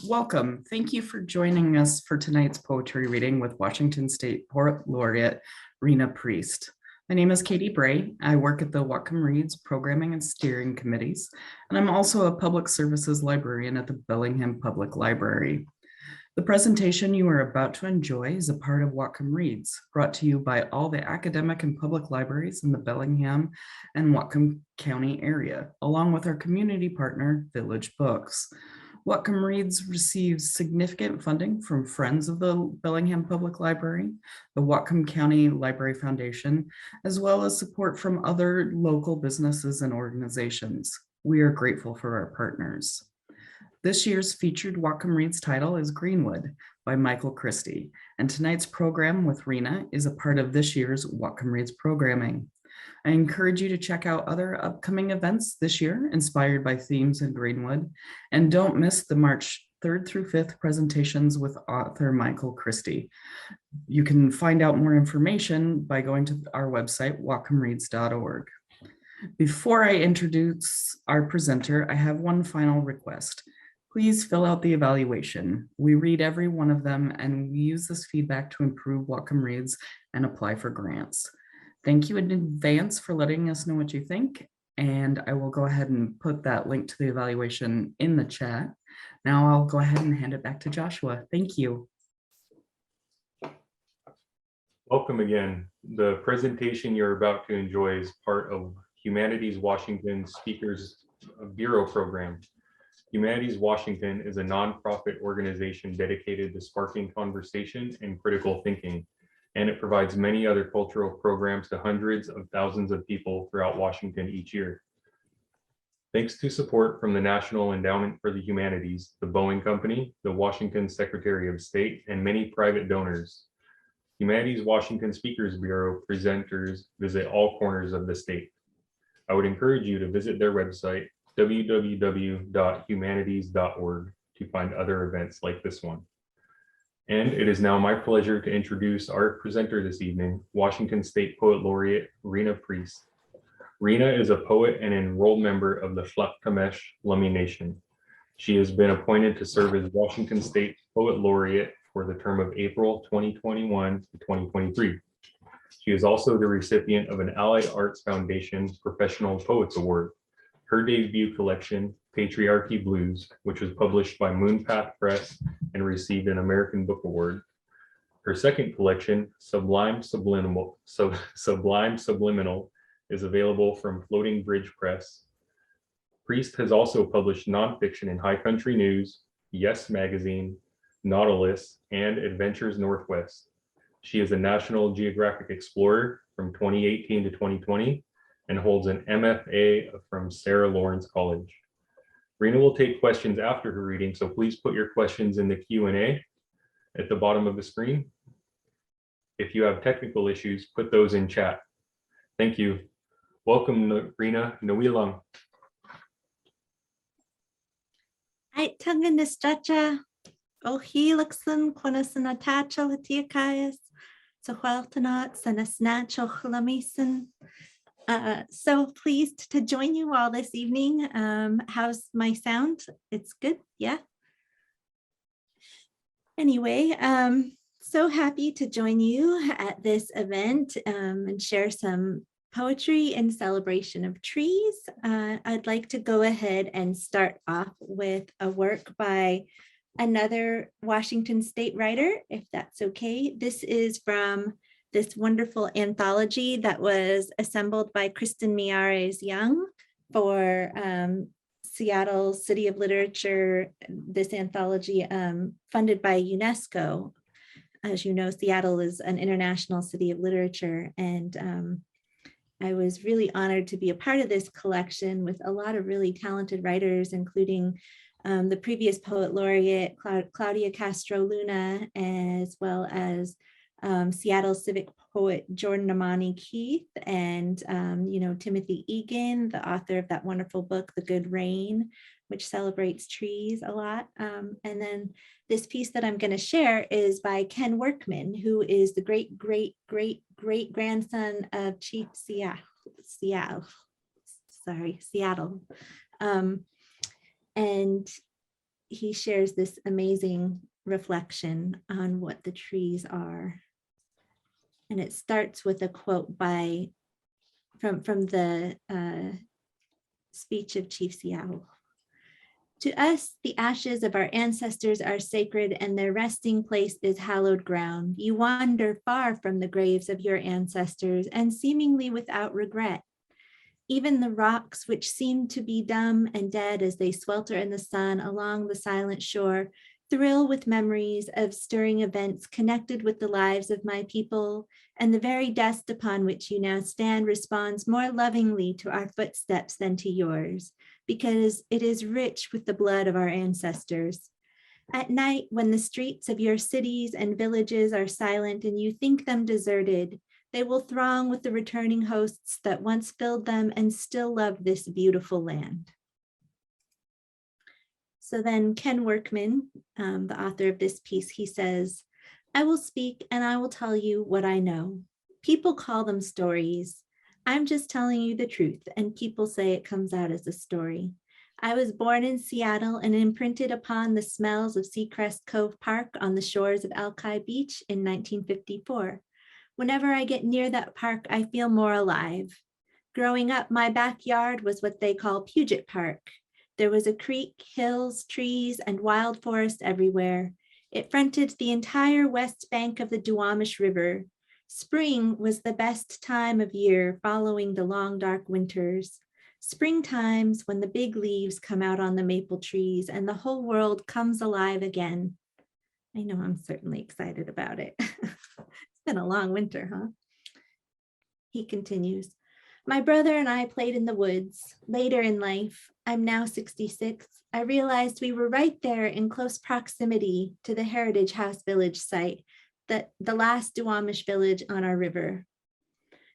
Welcome. Thank you for joining us for tonight's poetry reading with Washington State Poet Laureate Rena Priest. My name is Katie Bray. I work at the Whatcom Reads Programming and Steering Committees, and I'm also a public services librarian at the Bellingham Public Library. The presentation you are about to enjoy is a part of Whatcom Reads, brought to you by all the academic and public libraries in the Bellingham and Whatcom County area, along with our community partner, Village Books. Whatcom Reads receives significant funding from Friends of the Bellingham Public Library, the Whatcom County Library Foundation, as well as support from other local businesses and organizations. We are grateful for our partners. This year's featured Whatcom Reads title is Greenwood by Michael Christie, and tonight's program with Rena is a part of this year's Whatcom Reads programming. I encourage you to check out other upcoming events this year inspired by themes in Greenwood, and don't miss the March 3rd through 5th presentations with author Michael Christie. You can find out more information by going to our website, whatcomreads.org. Before I introduce our presenter, I have one final request. Please fill out the evaluation. We read every one of them, and we use this feedback to improve Whatcom Reads and apply for grants. Thank you in advance for letting us know what you think, and I will go ahead and put that link to the evaluation in the chat. Now I'll go ahead and hand it back to Joshua. Thank you. Welcome again. The presentation you're about to enjoy is part of Humanities Washington Speakers Bureau program. Humanities Washington is a nonprofit organization dedicated to sparking conversation and critical thinking, and it provides many other cultural programs to hundreds of thousands of people throughout Washington each year. Thanks to support from the National Endowment for the Humanities, the Boeing Company, the Washington Secretary of State, and many private donors, Humanities Washington Speakers Bureau presenters visit all corners of the state. I would encourage you to visit their website, www.humanities.org, to find other events like this one. And it is now my pleasure to introduce our presenter this evening, Washington State Poet Laureate Rena Priest. Rena is a poet and enrolled member of the Tla'amesh Lummi Nation. She has been appointed to serve as Washington State Poet Laureate for the term of April 2021 to 2023. She is also the recipient of an Allied Arts Foundation Professional Poets Award. Her debut collection, Patriarchy Blues, which was published by Moonpath Press and received an American Book Award. Her second collection, Sublime Subliminal, is available from Floating Bridge Press. Priest has also published nonfiction in High Country News, Yes Magazine, Nautilus, and Adventures Northwest. She is a National Geographic Explorer from 2018 to 2020 and holds an MFA from Sarah Lawrence College. Rena will take questions after her reading, so please put your questions in the Q&A at the bottom of the screen. If you have technical issues, put those in chat. Thank you. Welcome, Rena. Nawilang. Ay tangan nistracha. Ohilaksan quanasanatacha latiakayas. So hueltanat sanasnacho chlamisan. So pleased to join you all this evening. How's my sound? It's good, yeah? Anyway, so happy to join you at this event and share some poetry in celebration of trees. I'd like to go ahead and start off with a work by another Washington State writer, if that's okay. This is from this wonderful anthology that was assembled by Kristen Miyares Young for Seattle City of Literature. This anthology funded by UNESCO. As you know, Seattle is an international city of literature, and I was really honored to be a part of this collection with a lot of really talented writers, including the previous poet laureate, Claudia Castro Luna, as well as Seattle civic poet Jordan Amani Keith, and Timothy Egan, the author of that wonderful book, The Good Rain, which celebrates trees a lot. And then this piece that I'm going to share is by Ken Workman, who is the great grandson of Chief Seattle. And he shares this amazing reflection on what the trees are. And it starts with a quote from the speech of Chief Seattle. To us, the ashes of our ancestors are sacred and their resting place is hallowed ground. You wander far from the graves of your ancestors and seemingly without regret. Even the rocks, which seem to be dumb and dead as they swelter in the sun along the silent shore, thrill with memories of stirring events connected with the lives of my people, and the very dust upon which you now stand responds more lovingly to our footsteps than to yours, because it is rich with the blood of our ancestors. At night, when the streets of your cities and villages are silent and you think them deserted, they will throng with the returning hosts that once filled them and still love this beautiful land. So then Ken Workman, the author of this piece, he says, I will speak and I will tell you what I know. People call them stories. I'm just telling you the truth, and people say it comes out as a story. I was born in Seattle and imprinted upon the smells of Seacrest Cove Park on the shores of Alki Beach in 1954. Whenever I get near that park, I feel more alive. Growing up, my backyard was what they call Puget Park. There was a creek, hills, trees, and wild forest everywhere. It fronted the entire west bank of the Duwamish River. Spring was the best time of year following the long, dark winters. Spring times when the big leaves come out on the maple trees and the whole world comes alive again. I know I'm certainly excited about it. It's been a long winter, huh? He continues. My brother and I played in the woods. Later in life, I'm now 66, I realized we were right there in close proximity to the Heritage House Village site, the last Duwamish village on our river.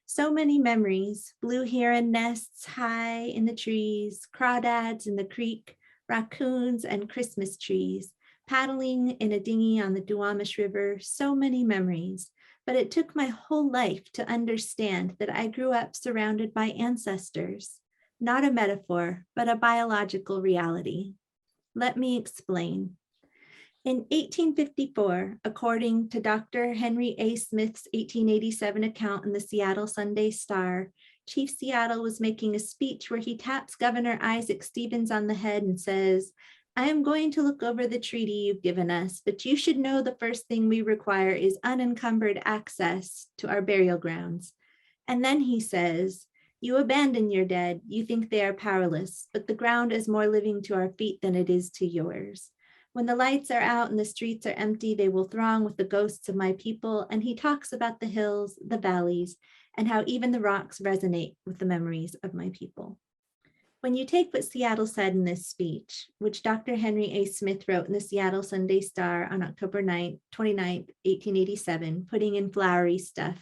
So many memories, blue heron nests high in the trees, crawdads in the creek, raccoons and Christmas trees, paddling in a dinghy on the Duwamish River, so many memories. But it took my whole life to understand that I grew up surrounded by ancestors, not a metaphor, but a biological reality. Let me explain. In 1854, according to Dr. Henry A. Smith's 1887 account in the Seattle Sunday Star, Chief Seattle was making a speech where he taps Governor Isaac Stevens on the head and says, I am going to look over the treaty you've given us, but you should know the first thing we require is unencumbered access to our burial grounds. And then he says, you abandon your dead, you think they are powerless, but the ground is more living to our feet than it is to yours. When the lights are out and the streets are empty, they will throng with the ghosts of my people. And he talks about the hills, the valleys, and how even the rocks resonate with the memories of my people. When you take what Seattle said in this speech, which Dr. Henry A. Smith wrote in the Seattle Sunday Star on October 29th, 1887, putting in flowery stuff,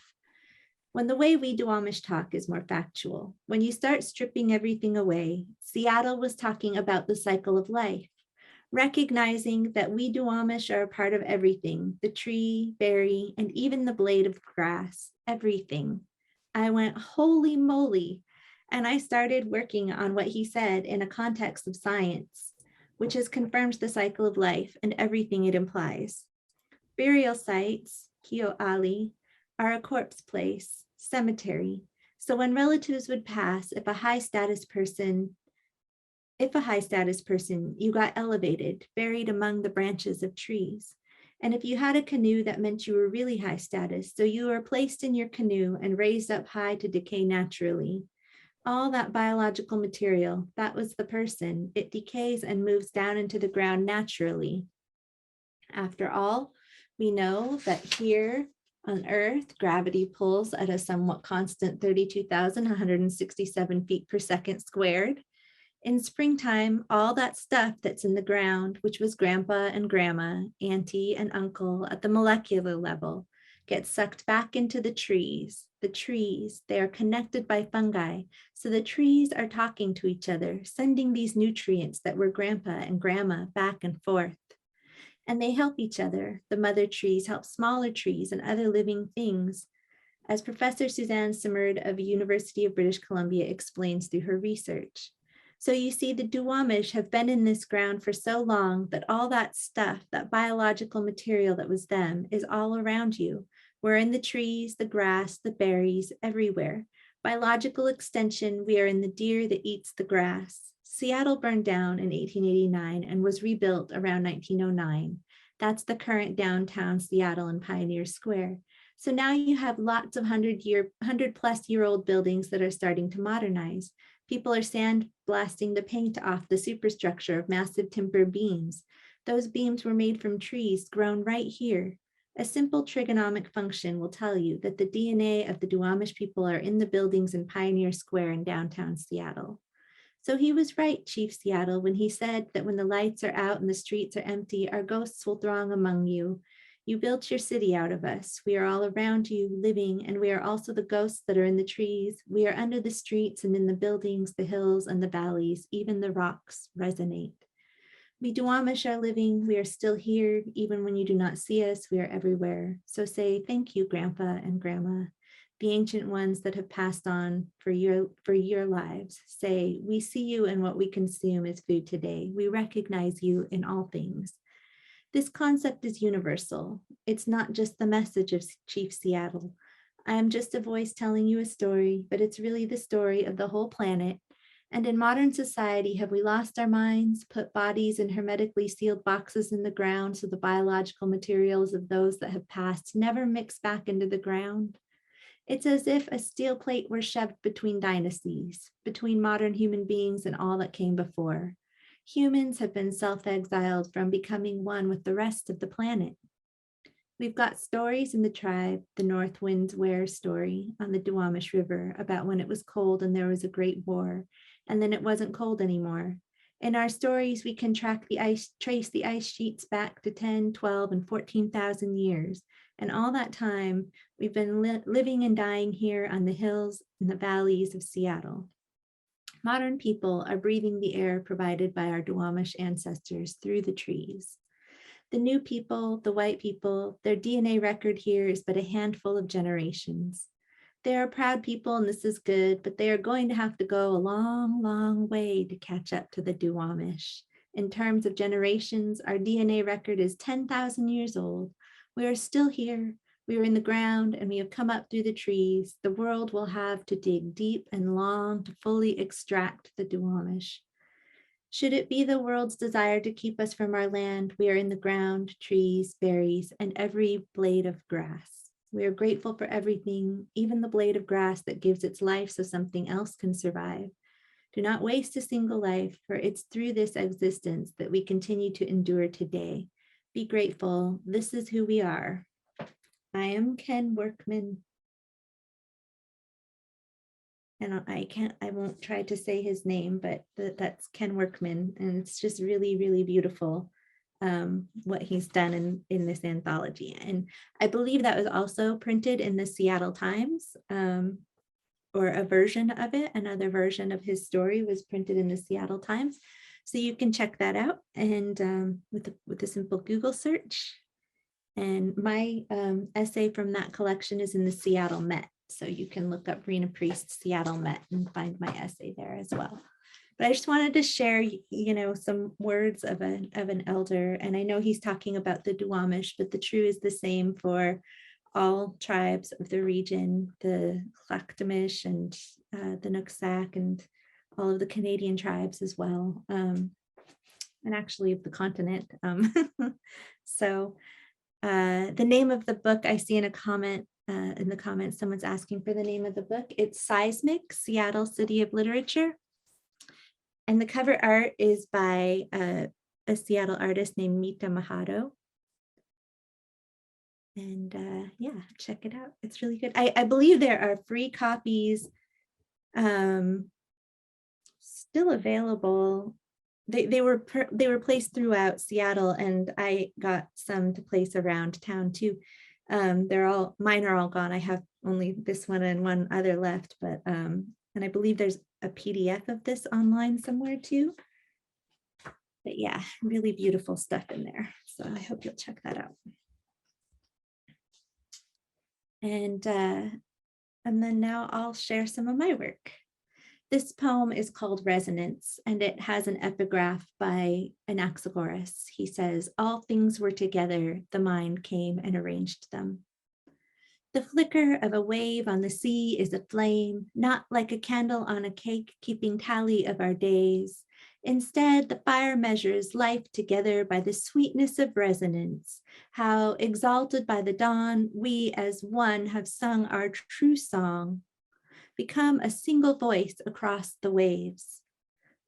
when the way we Duwamish talk is more factual, when you start stripping everything away, Seattle was talking about the cycle of life, recognizing that we Duwamish are a part of everything, the tree, berry, and even the blade of grass, everything. I went, holy moly. And I started working on what he said in a context of science, which has confirmed the cycle of life and everything it implies. Burial sites, Kio'ali, are a corpse place, cemetery. So when relatives would pass, if a high status person, you got elevated, buried among the branches of trees. And if you had a canoe, that meant you were really high status. So you were placed in your canoe and raised up high to decay naturally. All that biological material, that was the person. It decays and moves down into the ground naturally. After all, we know that here on Earth, gravity pulls at a somewhat constant 32,167 feet per second squared. In springtime, all that stuff that's in the ground, which was grandpa and grandma, auntie and uncle at the molecular level, gets sucked back into the trees. The trees, they are connected by fungi. So the trees are talking to each other, sending these nutrients that were grandpa and grandma back and forth. And they help each other. The mother trees help smaller trees and other living things, as Professor Suzanne Simard of the University of British Columbia explains through her research. So you see, the Duwamish have been in this ground for so long that all that stuff, that biological material that was them, is all around you. We're in the trees, the grass, the berries, everywhere. By logical extension, we are in the deer that eats the grass. Seattle burned down in 1889 and was rebuilt around 1909. That's the current downtown Seattle and Pioneer Square. So now you have lots of 100-plus-year-old buildings that are starting to modernize. People are sandblasting the paint off the superstructure of massive timber beams. Those beams were made from trees grown right here. A simple trigonomic function will tell you that the DNA of the Duwamish people are in the buildings in Pioneer Square in downtown Seattle. So he was right, Chief Seattle, when he said that when the lights are out and the streets are empty, our ghosts will throng among you. You built your city out of us. We are all around you, living, and we are also the ghosts that are in the trees. We are under the streets and in the buildings, the hills and the valleys, even the rocks resonate. We Duwamish are living. We are still here. Even when you do not see us, we are everywhere. So say thank you, Grandpa and Grandma, the ancient ones that have passed on for your lives. Say, we see you in what we consume as food today. We recognize you in all things. This concept is universal. It's not just the message of Chief Seattle. I am just a voice telling you a story, but it's really the story of the whole planet. And in modern society, have we lost our minds, put bodies in hermetically sealed boxes in the ground so the biological materials of those that have passed never mix back into the ground? It's as if a steel plate were shoved between dynasties, between modern human beings and all that came before. Humans have been self-exiled from becoming one with the rest of the planet. We've got stories in the tribe, the North Wind's Wear story on the Duwamish River about when it was cold and there was a great war, and then it wasn't cold anymore. In our stories, we can trace the ice sheets back to 10, 12, and 14,000 years. And all that time, we've been living and dying here on the hills and the valleys of Seattle. Modern people are breathing the air provided by our Duwamish ancestors through the trees. The new people, the white people, their DNA record here is but a handful of generations. They are proud people and this is good, but they are going to have to go a long, long way to catch up to the Duwamish. In terms of generations, our DNA record is 10,000 years old. We are still here. We are in the ground and we have come up through the trees. The world will have to dig deep and long to fully extract the Duwamish. Should it be the world's desire to keep us from our land, we are in the ground, trees, berries, and every blade of grass. We are grateful for everything, even the blade of grass that gives its life so something else can survive. Do not waste a single life, for it's through this existence that we continue to endure today. Be grateful. This is who we are. I am Ken Workman. And I won't try to say his name, but that's Ken Workman. And it's just really, really beautiful what he's done in this anthology. And I believe that was also printed in the Seattle Times, or a version of it. Another version of his story was printed in the Seattle Times. So you can check that out and with a simple Google search. And my essay from that collection is in the Seattle Met. So you can look up Rena Priest Seattle Met and find my essay there as well. But I just wanted to share, some words of an elder. And I know he's talking about the Duwamish, but the true is the same for all tribes of the region, the Clackamas and the Nooksack and all of the Canadian tribes as well. And actually of the continent. So the name of the book, I see in a comment, in the comments, someone's asking for the name of the book. It's Seismic, Seattle City of Literature. And the cover art is by a Seattle artist named Mita Mahado. And yeah, check it out. It's really good. I believe there are free copies still available. They were placed throughout Seattle, and I got some to place around town too. Mine are all gone. I have only this one and one other left, but and I believe there's a PDF of this online somewhere too. But yeah, really beautiful stuff in there. So I hope you'll check that out. And then now I'll share some of my work. This poem is called Resonance, and it has an epigraph by Anaxagoras. He says, "All things were together, the mind came and arranged them." The flicker of a wave on the sea is a flame, not like a candle on a cake, keeping tally of our days. Instead, the fire measures life together by the sweetness of resonance, how, exalted by the dawn, we as one have sung our true song, become a single voice across the waves.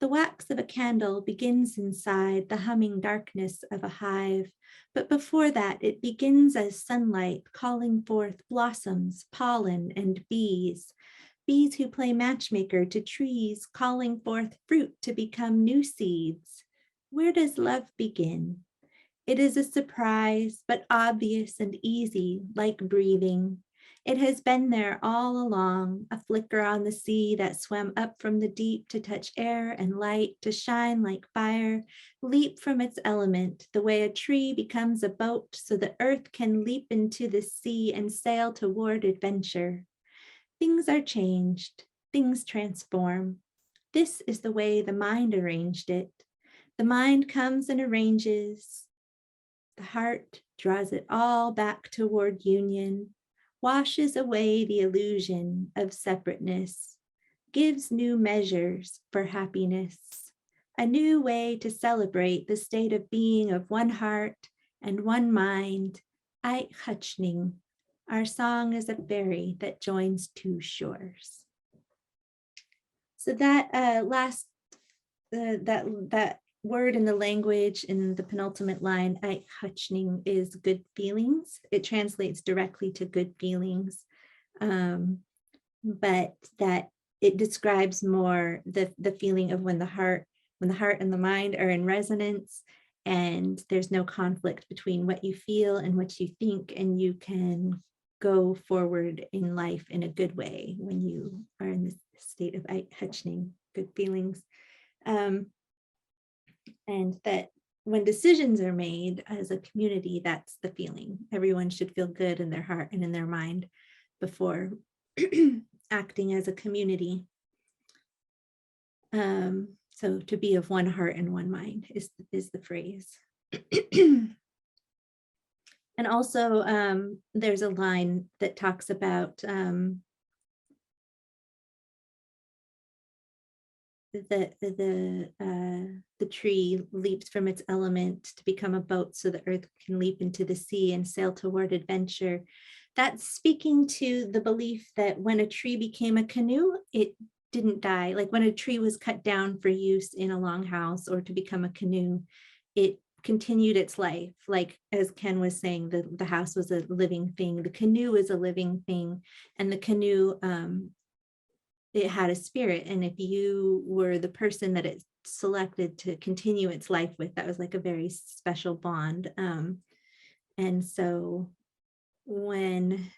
The wax of a candle begins inside the humming darkness of a hive, but before that it begins as sunlight calling forth blossoms, pollen, and bees. Bees who play matchmaker to trees, calling forth fruit to become new seeds. Where does love begin? It is a surprise, but obvious and easy, like breathing. It has been there all along, a flicker on the sea that swam up from the deep to touch air and light, to shine like fire, leap from its element, the way a tree becomes a boat so the earth can leap into the sea and sail toward adventure. Things are changed, things transform. This is the way the mind arranged it. The mind comes and arranges. The heart draws it all back toward union, washes away the illusion of separateness, gives new measures for happiness, a new way to celebrate the state of being of one heart and one mind. Ait Hutchning, our song is a ferry that joins two shores. So that that word in the language in the penultimate line, Ait Hutchning, is good feelings. It translates directly to good feelings, but that it describes more the feeling of when the heart and the mind are in resonance, and there's no conflict between what you feel and what you think, and you can go forward in life in a good way when you are in this state of Ait Hutchning, good feelings. And that when decisions are made as a community, that's the feeling. Everyone should feel good in their heart and in their mind before acting as a community. So to be of one heart and one mind is the phrase. And also there's a line that talks about the tree leaps from its element to become a boat so the earth can leap into the sea and sail toward adventure. That's speaking to the belief that when a tree became a canoe, it didn't die. Like when a tree was cut down for use in a longhouse or to become a canoe, it continued its life. Like as Ken was saying, the house was a living thing, the canoe is a living thing, and the canoe it had a spirit, and if you were the person that it selected to continue its life with, that was like a very special bond. And so when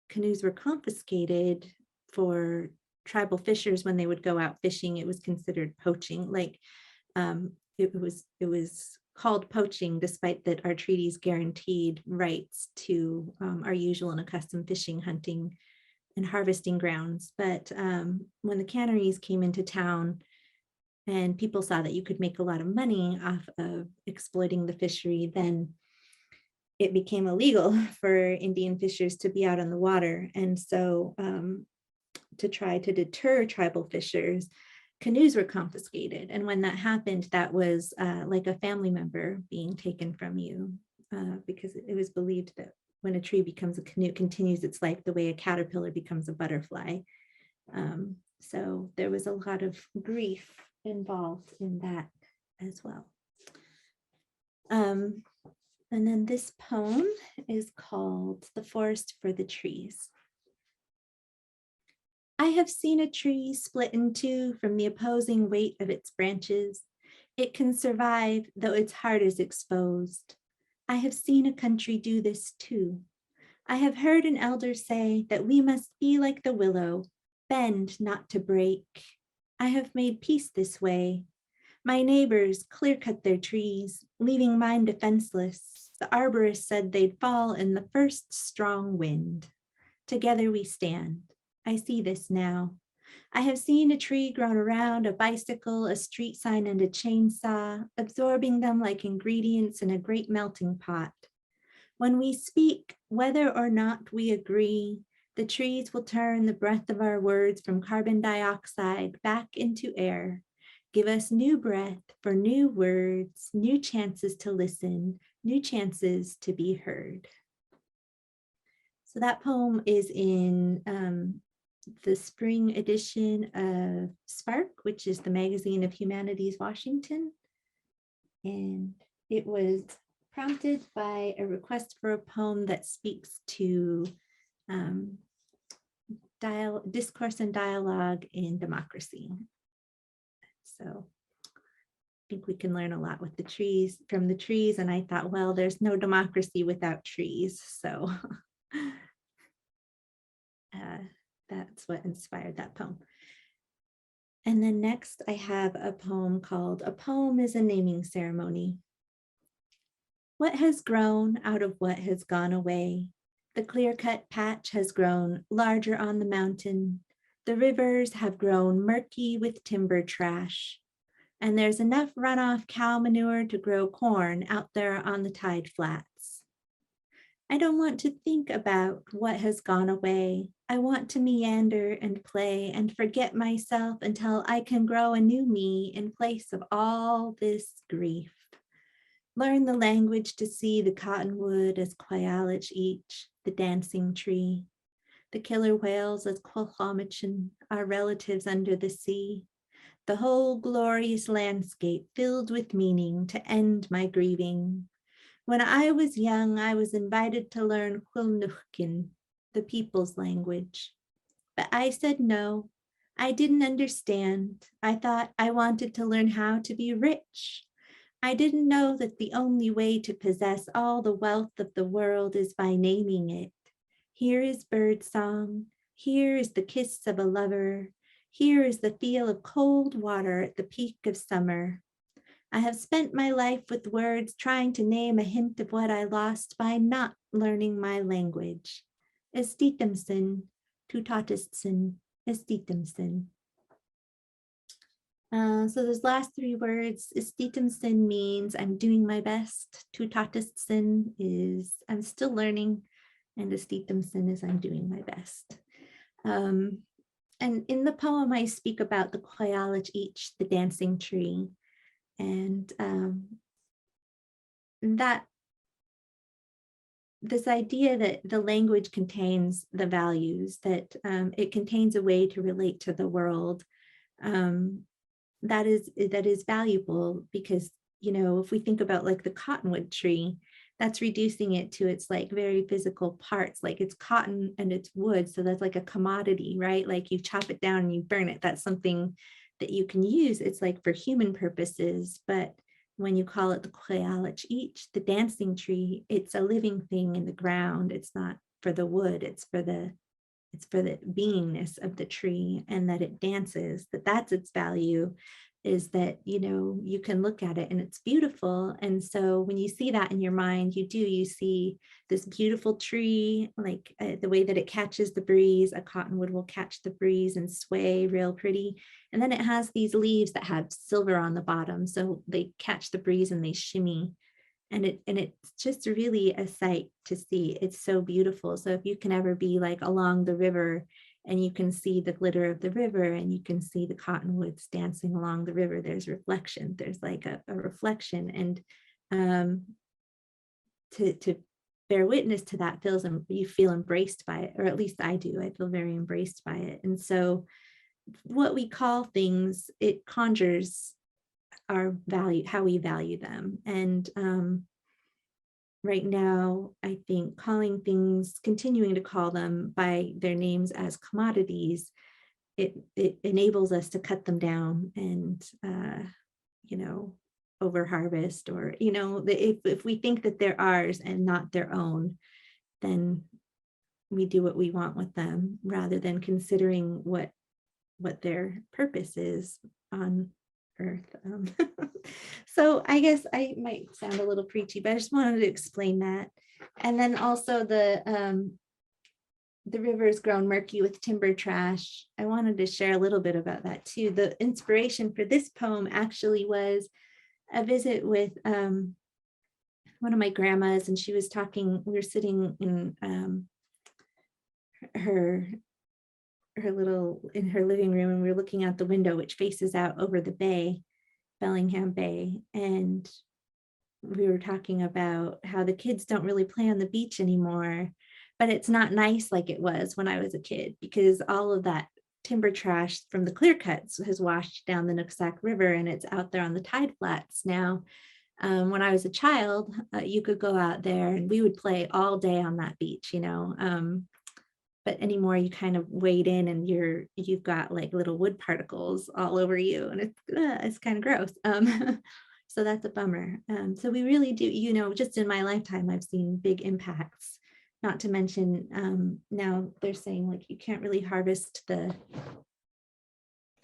canoes were confiscated for tribal fishers when they would go out fishing, it was considered poaching. Like it was called poaching, despite that our treaties guaranteed rights to our usual and accustomed fishing, hunting, and harvesting grounds. But when the canneries came into town and people saw that you could make a lot of money off of exploiting the fishery, then it became illegal for Indian fishers to be out on the water. And so to try to deter tribal fishers, canoes were confiscated. And when that happened, that was like a family member being taken from you, because it was believed that when a tree becomes a canoe, it continues its life the way a caterpillar becomes a butterfly. So there was a lot of grief involved in that as well. And then this poem is called The Forest for the Trees. I have seen a tree split in two from the opposing weight of its branches. It can survive, though its heart is exposed. I have seen a country do this too. I have heard an elder say that we must be like the willow, bend not to break. I have made peace this way. My neighbors clear-cut their trees, leaving mine defenseless. The arborist said they'd fall in the first strong wind. Together we stand. I see this now. I have seen a tree grown around a bicycle, a street sign, and a chainsaw, absorbing them like ingredients in a great melting pot. When we speak, whether or not we agree, the trees will turn the breath of our words from carbon dioxide back into air. Give us new breath for new words, new chances to listen, new chances to be heard. So that poem is in the spring edition of Spark, which is the magazine of Humanities Washington. And it was prompted by a request for a poem that speaks to discourse and dialogue in democracy. So I think we can learn a lot with the trees, from the trees. And I thought, well, there's no democracy without trees. So that's what inspired that poem. And then next I have a poem called A Poem is a Naming Ceremony. What has grown out of what has gone away? The clear-cut patch has grown larger on the mountain. The rivers have grown murky with timber trash. And there's enough runoff cow manure to grow corn out there on the tide flats. I don't want to think about what has gone away. I want to meander and play and forget myself until I can grow a new me in place of all this grief. Learn the language to see the cottonwood as Quayalich each, the dancing tree. The killer whales as Qualchamachin, our relatives under the sea. The whole glorious landscape filled with meaning to end my grieving. When I was young, I was invited to learn Quilnuchkin, the people's language. But I said no, I didn't understand. I thought I wanted to learn how to be rich. I didn't know that the only way to possess all the wealth of the world is by naming it. Here is birdsong. Here is the kiss of a lover. Here is the feel of cold water at the peak of summer. I have spent my life with words trying to name a hint of what I lost by not learning my language. Estitemsen, tutatistsen, estitemsen. So those last three words, estitemsen means I'm doing my best. Tutatistsen is I'm still learning, and estitemsen is I'm doing my best. And in the poem, I speak about the Quayalich each, the dancing tree. And that this idea that the language contains the values, that it contains a way to relate to the world, that is valuable, because, you know, if we think about like the cottonwood tree, that's reducing it to its like very physical parts, like it's cotton and it's wood. So that's like a commodity, right? Like you chop it down and you burn it. That's something that you can use. It's like for human purposes, but when you call it the Quayalich each, the dancing tree, it's a living thing in the ground. It's not for the wood, it's for the beingness of the tree, and that it dances, that's its value, is that, you know, you can look at it and it's beautiful. And so when you see that in your mind, you see this beautiful tree, like the way that it catches the breeze. A cottonwood will catch the breeze and sway real pretty. And then it has these leaves that have silver on the bottom, so they catch the breeze and they shimmy. And it's just really a sight to see. It's so beautiful. So if you can ever be like along the river and you can see the glitter of the river and you can see the cottonwoods dancing along the river, there's reflection. There's like a reflection. And to bear witness to that you feel embraced by it, or at least I do. I feel very embraced by it. And so what we call things, it conjures our value, how we value them. And right now, I think calling things, continuing to call them by their names as commodities, it enables us to cut them down and, you know, over harvest, or, you know, if we think that they're ours and not their own, then we do what we want with them rather than considering what their purpose is on earth. So I guess I might sound a little preachy, but I just wanted to explain that. And then also the the river has grown murky with timber trash. I wanted to share a little bit about that too. The inspiration for this poem actually was a visit with one of my grandmas, and she was talking, we were sitting in her living room, and we were looking out the window, which faces out over the bay, Bellingham Bay. And we were talking about how the kids don't really play on the beach anymore, but it's not nice like it was when I was a kid, because all of that timber trash from the clear cuts has washed down the Nooksack River, and it's out there on the tide flats now. When I was a child, you could go out there and we would play all day on that beach, you know. But anymore, you kind of wade in and you've got like little wood particles all over you, and it's kind of gross. So that's a bummer. So we really do, you know, just in my lifetime, I've seen big impacts. Not to mention, now they're saying like you can't really harvest the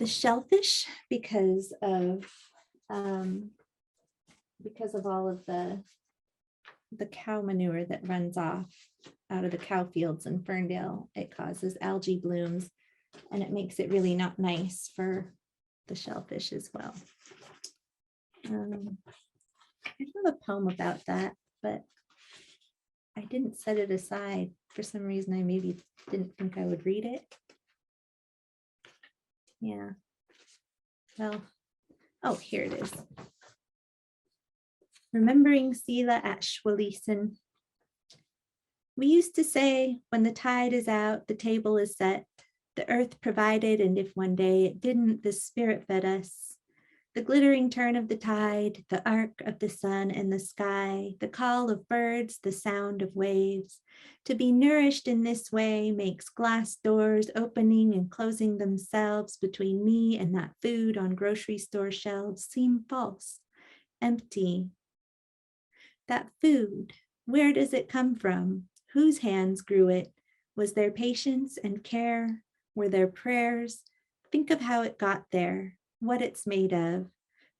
shellfish because of all of the cow manure that runs off out of the cow fields in Ferndale. It causes algae blooms, and it makes it really not nice for the shellfish as well. I have a poem about that, but I didn't set it aside. For some reason, I maybe didn't think I would read it. Yeah. Well, oh, here it is. Remembering Sela at Schwaliessen. We used to say, when the tide is out, the table is set. The earth provided, and if one day it didn't, the spirit fed us. The glittering turn of the tide, the arc of the sun and the sky, the call of birds, the sound of waves. To be nourished in this way makes glass doors opening and closing themselves between me and that food on grocery store shelves seem false, empty. That food, where does it come from? Whose hands grew it? Was there patience and care? Were there prayers? Think of how it got there, what it's made of.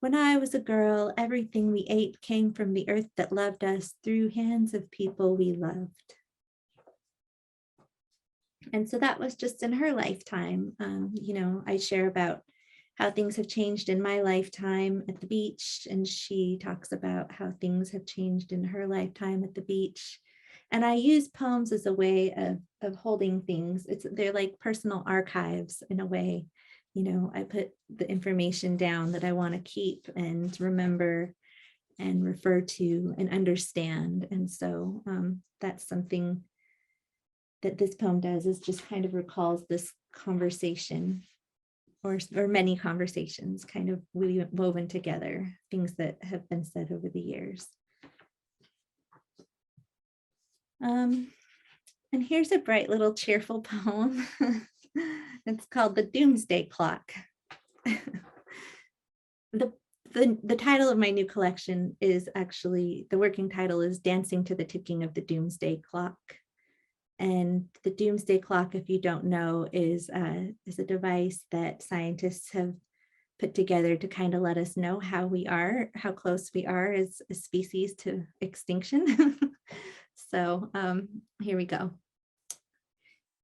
When I was a girl, everything we ate came from the earth that loved us through hands of people we loved. And so that was just in her lifetime. You know, I share about how things have changed in my lifetime at the beach, and she talks about how things have changed in her lifetime at the beach. And I use poems as a way of holding things. They're like personal archives in a way. You know, I put the information down that I want to keep and remember and refer to and understand. And so that's something that this poem does, is just kind of recalls this conversation or many conversations kind of woven together, things that have been said over the years. And here's a bright little cheerful poem. It's called The Doomsday Clock. The title of my new collection is actually, the working title is Dancing to the Ticking of the Doomsday Clock. And the Doomsday Clock, if you don't know, is a device that scientists have put together to kind of let us know how close we are as a species to extinction. So here we go.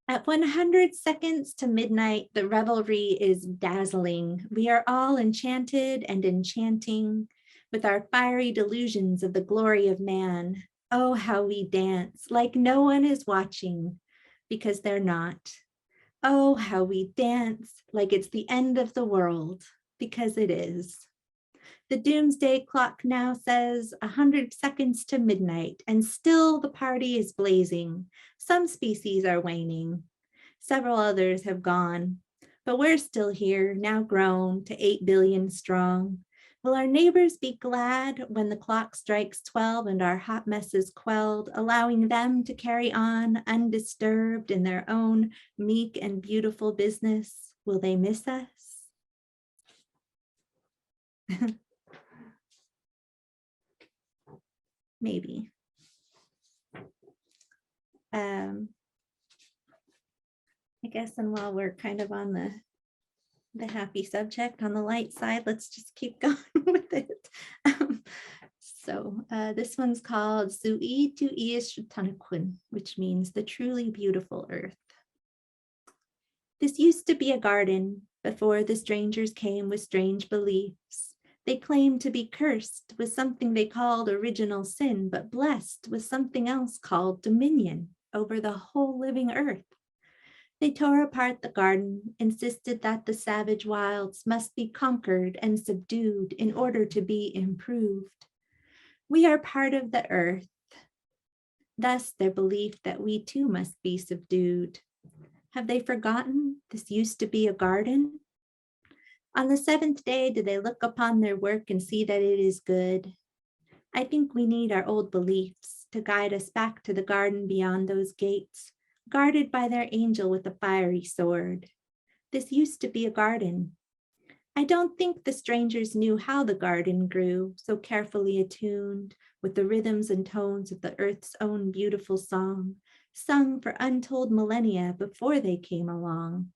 At 100 seconds to midnight, the revelry is dazzling. We are all enchanted and enchanting with our fiery delusions of the glory of man. Oh, how we dance like no one is watching, because they're not. Oh, how we dance like it's the end of the world, because it is. The doomsday clock now says 100 seconds to midnight, and still the party is blazing. Some species are waning. Several others have gone, but we're still here, now grown to 8 billion strong. Will our neighbors be glad when the clock strikes 12 and our hot mess is quelled, allowing them to carry on undisturbed in their own meek and beautiful business? Will they miss us? Maybe. I guess, and while we're kind of on the happy subject, on the light side, let's just keep going with it. So this one's called Sui Tu Ish Tanakun, which means the truly beautiful earth. This used to be a garden before the strangers came with strange beliefs. They claimed to be cursed with something they called original sin, but blessed with something else called dominion over the whole living earth. They tore apart the garden, insisted that the savage wilds must be conquered and subdued in order to be improved. We are part of the earth. Thus, their belief that we too must be subdued. Have they forgotten this used to be a garden? On the seventh day, do they look upon their work and see that it is good? I think we need our old beliefs to guide us back to the garden beyond those gates, guarded by their angel with a fiery sword. This used to be a garden. I don't think the strangers knew how the garden grew, so carefully attuned with the rhythms and tones of the earth's own beautiful song, sung for untold millennia before they came along.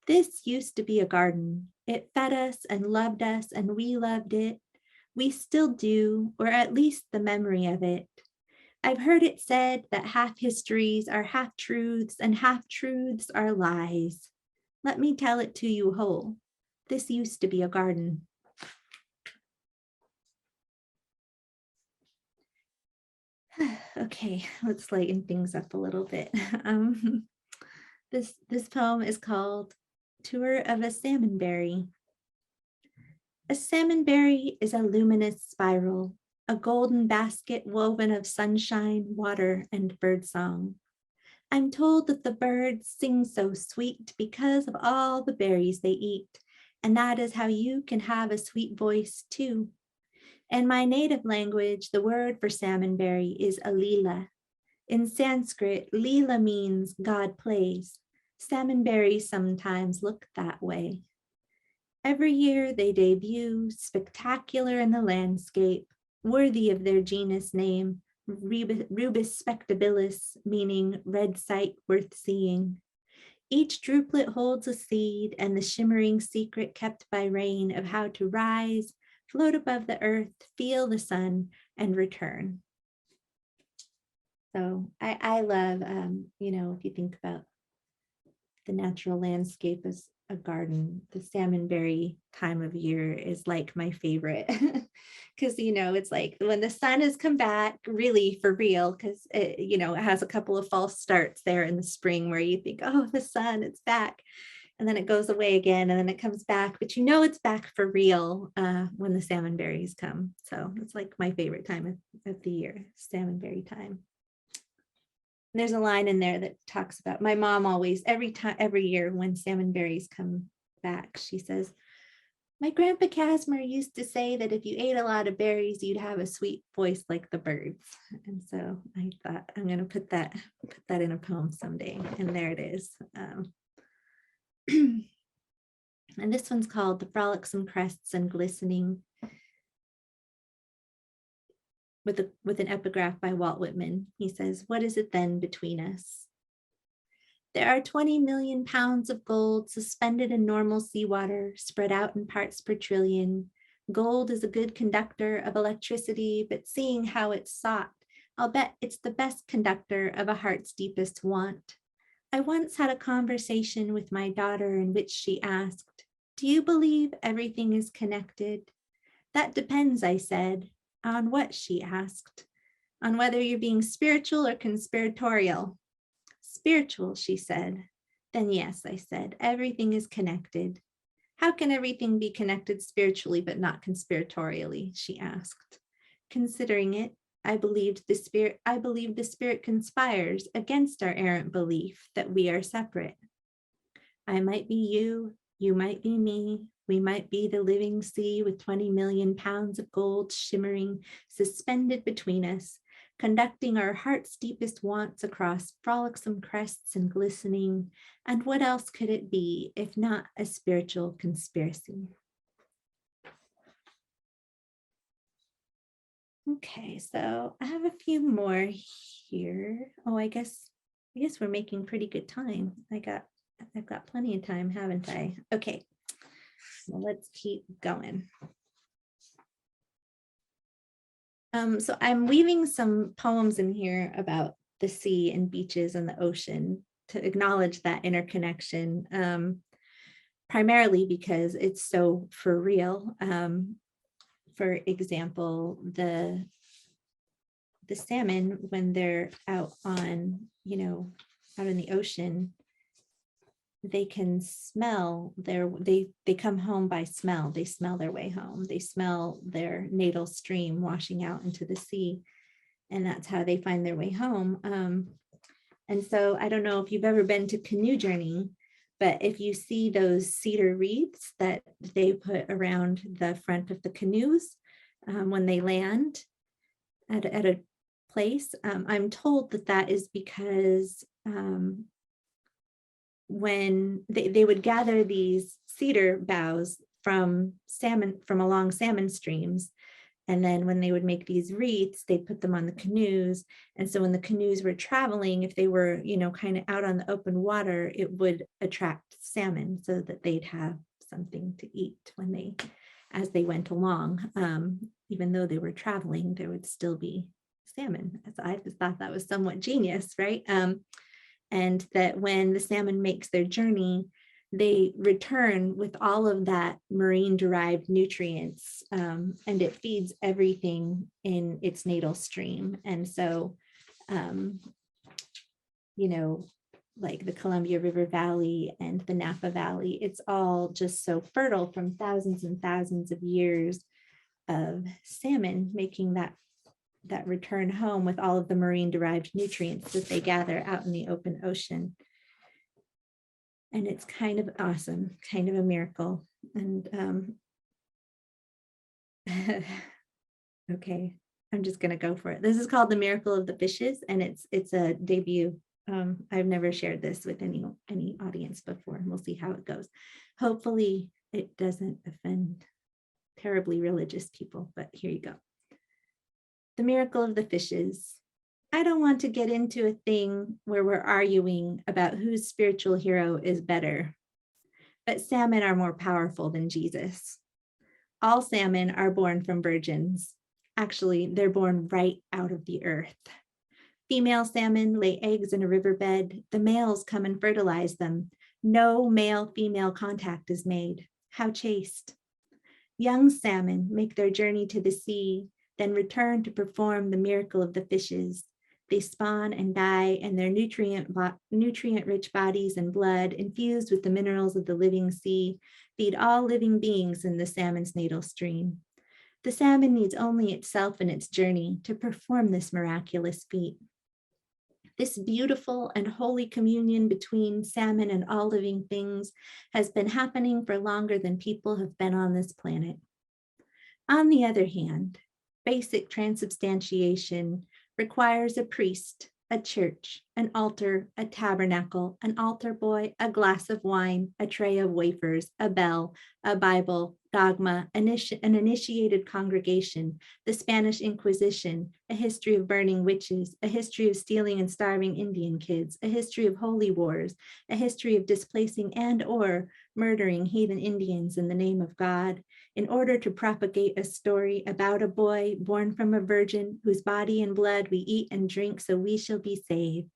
This used to be a garden. It fed us and loved us, and we loved it. We still do, or at least the memory of it. I've heard it said that half histories are half truths and half truths are lies. Let me tell it to you whole. This used to be a garden. Okay, let's lighten things up a little bit. This poem is called Tour of a Salmonberry. A salmonberry is a luminous spiral, a golden basket woven of sunshine, water, and birdsong. I'm told that the birds sing so sweet because of all the berries they eat, and that is how you can have a sweet voice too. In my native language, the word for salmonberry is alila. In Sanskrit, lila means God plays. Salmonberries sometimes look that way. Every year they debut, spectacular in the landscape, worthy of their genus name, Rubus spectabilis, meaning red sight worth seeing. Each druplet holds a seed and the shimmering secret kept by rain of how to rise, float above the earth, feel the sun, and return. So I love, if you think about the natural landscape as a garden, the salmonberry time of year is like my favorite because it's like when the sun has come back really for real, because it has a couple of false starts there in the spring where you think, oh, the sun, it's back, and then it goes away again and then it comes back, but it's back for real when the salmonberries come. So it's like my favorite time of the year, salmonberry time. There's a line in there that talks about my mom always, every year when salmonberries come back, she says, my grandpa Casimir used to say that if you ate a lot of berries, you'd have a sweet voice like the birds. And so I thought I'm going to put that in a poem someday. And there it is. And this one's called The Frolicsome Crests and Glistening, with an epigraph by Walt Whitman. He says, what is it then between us? There are 20 million pounds of gold suspended in normal seawater, spread out in parts per trillion. Gold is a good conductor of electricity, but seeing how it's sought, I'll bet it's the best conductor of a heart's deepest want. I once had a conversation with my daughter in which she asked, do you believe everything is connected? That depends, I said. On what, she asked. On whether you're being spiritual or conspiratorial. Spiritual, she said. Then yes, I said, everything is connected. How can everything be connected spiritually but not conspiratorially, she asked. Considering it, I believe the spirit conspires against our errant belief that we are separate. I might be you, you might be me, we might be the living sea with 20 million pounds of gold shimmering, suspended between us, conducting our heart's deepest wants across frolicsome crests and glistening. And what else could it be if not a spiritual conspiracy? Okay, so I have a few more here. Oh, I guess we're making pretty good time. I've got plenty of time, haven't I? Okay. Well, let's keep going. So I'm weaving some poems in here about the sea and beaches and the ocean to acknowledge that interconnection, primarily because it's so for real. For example, the salmon, when they're out on, out in the ocean, they can smell they come home by smell. They smell their way home. They smell their natal stream washing out into the sea. And that's how they find their way home. And so I don't know if you've ever been to Canoe Journey, but if you see those cedar wreaths that they put around the front of the canoes when they land at a place, I'm told that is because when they would gather these cedar boughs from along salmon streams. And then when they would make these wreaths, they'd put them on the canoes. And so when the canoes were traveling, if they were, kind of out on the open water, it would attract salmon so that they'd have something to eat as they went along. Even though they were traveling, there would still be salmon. So I just thought that was somewhat genius, right? And that when the salmon makes their journey, they return with all of that marine derived nutrients, and it feeds everything in its natal stream. And so, like the Columbia River Valley and the Napa Valley, it's all just so fertile from thousands and thousands of years of salmon making that return home with all of the marine derived nutrients that they gather out in the open ocean. And it's kind of awesome, kind of a miracle. And okay, I'm just gonna go for it. This is called The Miracle of the Fishes, and it's a debut. I've never shared this with any audience before, and we'll see how it goes. Hopefully it doesn't offend terribly religious people, but here you go. The Miracle of the Fishes. I don't want to get into a thing where we're arguing about whose spiritual hero is better, but salmon are more powerful than Jesus. All salmon are born from virgins. Actually, they're born right out of the earth. Female salmon lay eggs in a riverbed. The males come and fertilize them. No male-female contact is made. How chaste. Young salmon make their journey to the sea, then return to perform the miracle of the fishes. They spawn and die, and their nutrient-rich bodies and blood, infused with the minerals of the living sea, feed all living beings in the salmon's natal stream. The salmon needs only itself and its journey to perform this miraculous feat. This beautiful and holy communion between salmon and all living things has been happening for longer than people have been on this planet. On the other hand, basic transubstantiation requires a priest, a church, an altar, a tabernacle, an altar boy, a glass of wine, a tray of wafers, a bell, a Bible, dogma, an initiated congregation, the Spanish Inquisition, a history of burning witches, a history of stealing and starving Indian kids, a history of holy wars, a history of displacing and/or murdering heathen Indians in the name of God, in order to propagate a story about a boy born from a virgin whose body and blood we eat and drink so we shall be saved.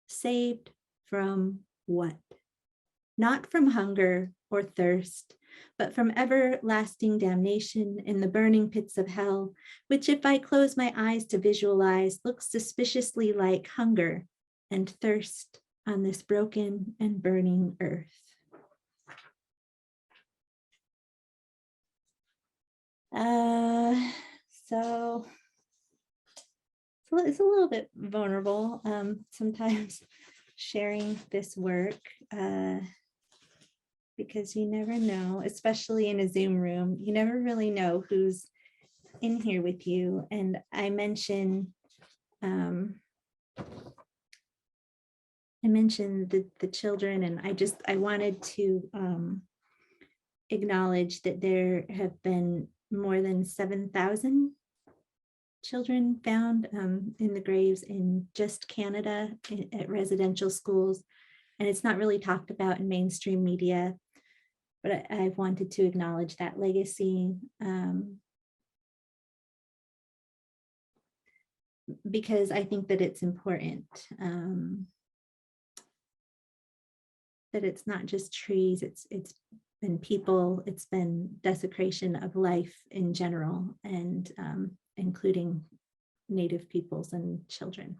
Saved from what? Not from hunger or thirst, but from everlasting damnation in the burning pits of hell, which if I close my eyes to visualize, looks suspiciously like hunger and thirst on this broken and burning earth. So it's a little bit vulnerable sometimes sharing this work because you never know, especially in a Zoom room, you never really know who's in here with you. And I mentioned the children, and I wanted to acknowledge that there have been more than 7,000 children found in the graves in just Canada at residential schools. And it's not really talked about in mainstream media, but I've wanted to acknowledge that legacy because I think that it's important. that it's not just trees, it's been people, it's been desecration of life in general, and including Native peoples and children.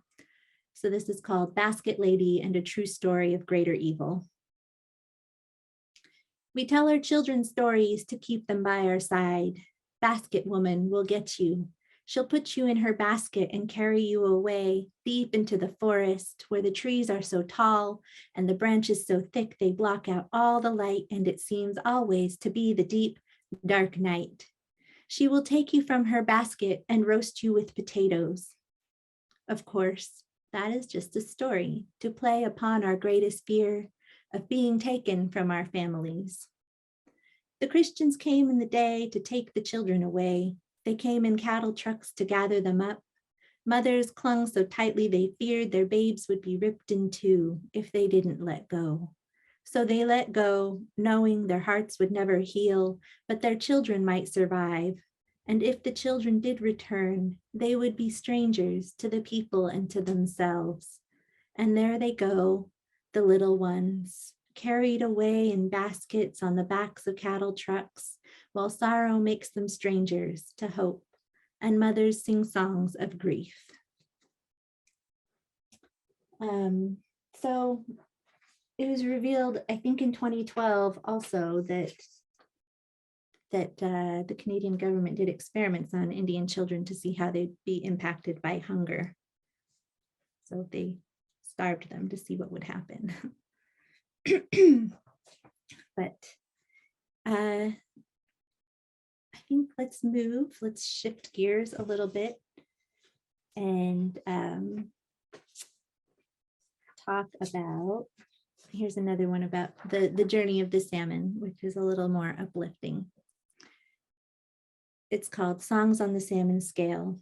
So this is called Basket Lady and a True Story of Greater Evil. We tell our children stories to keep them by our side. Basket woman will get you. She'll put you in her basket and carry you away deep into the forest where the trees are so tall and the branches so thick they block out all the light, and it seems always to be the deep, dark night. She will take you from her basket and roast you with potatoes. Of course, that is just a story to play upon our greatest fear of being taken from our families. The Christians came in the day to take the children away. They came in cattle trucks to gather them up. Mothers clung so tightly they feared their babes would be ripped in two if they didn't let go. So they let go, knowing their hearts would never heal, but their children might survive. And if the children did return, they would be strangers to the people and to themselves. And there they go, the little ones, carried away in baskets on the backs of cattle trucks, while sorrow makes them strangers to hope, and mothers sing songs of grief. So it was revealed, I think in 2012 also, that the Canadian government did experiments on Indian children to see how they'd be impacted by hunger. So they starved them to see what would happen. But I think let's shift gears a little bit and talk about, here's another one about the journey of the salmon, which is a little more uplifting. It's called Songs on the Salmon Scale.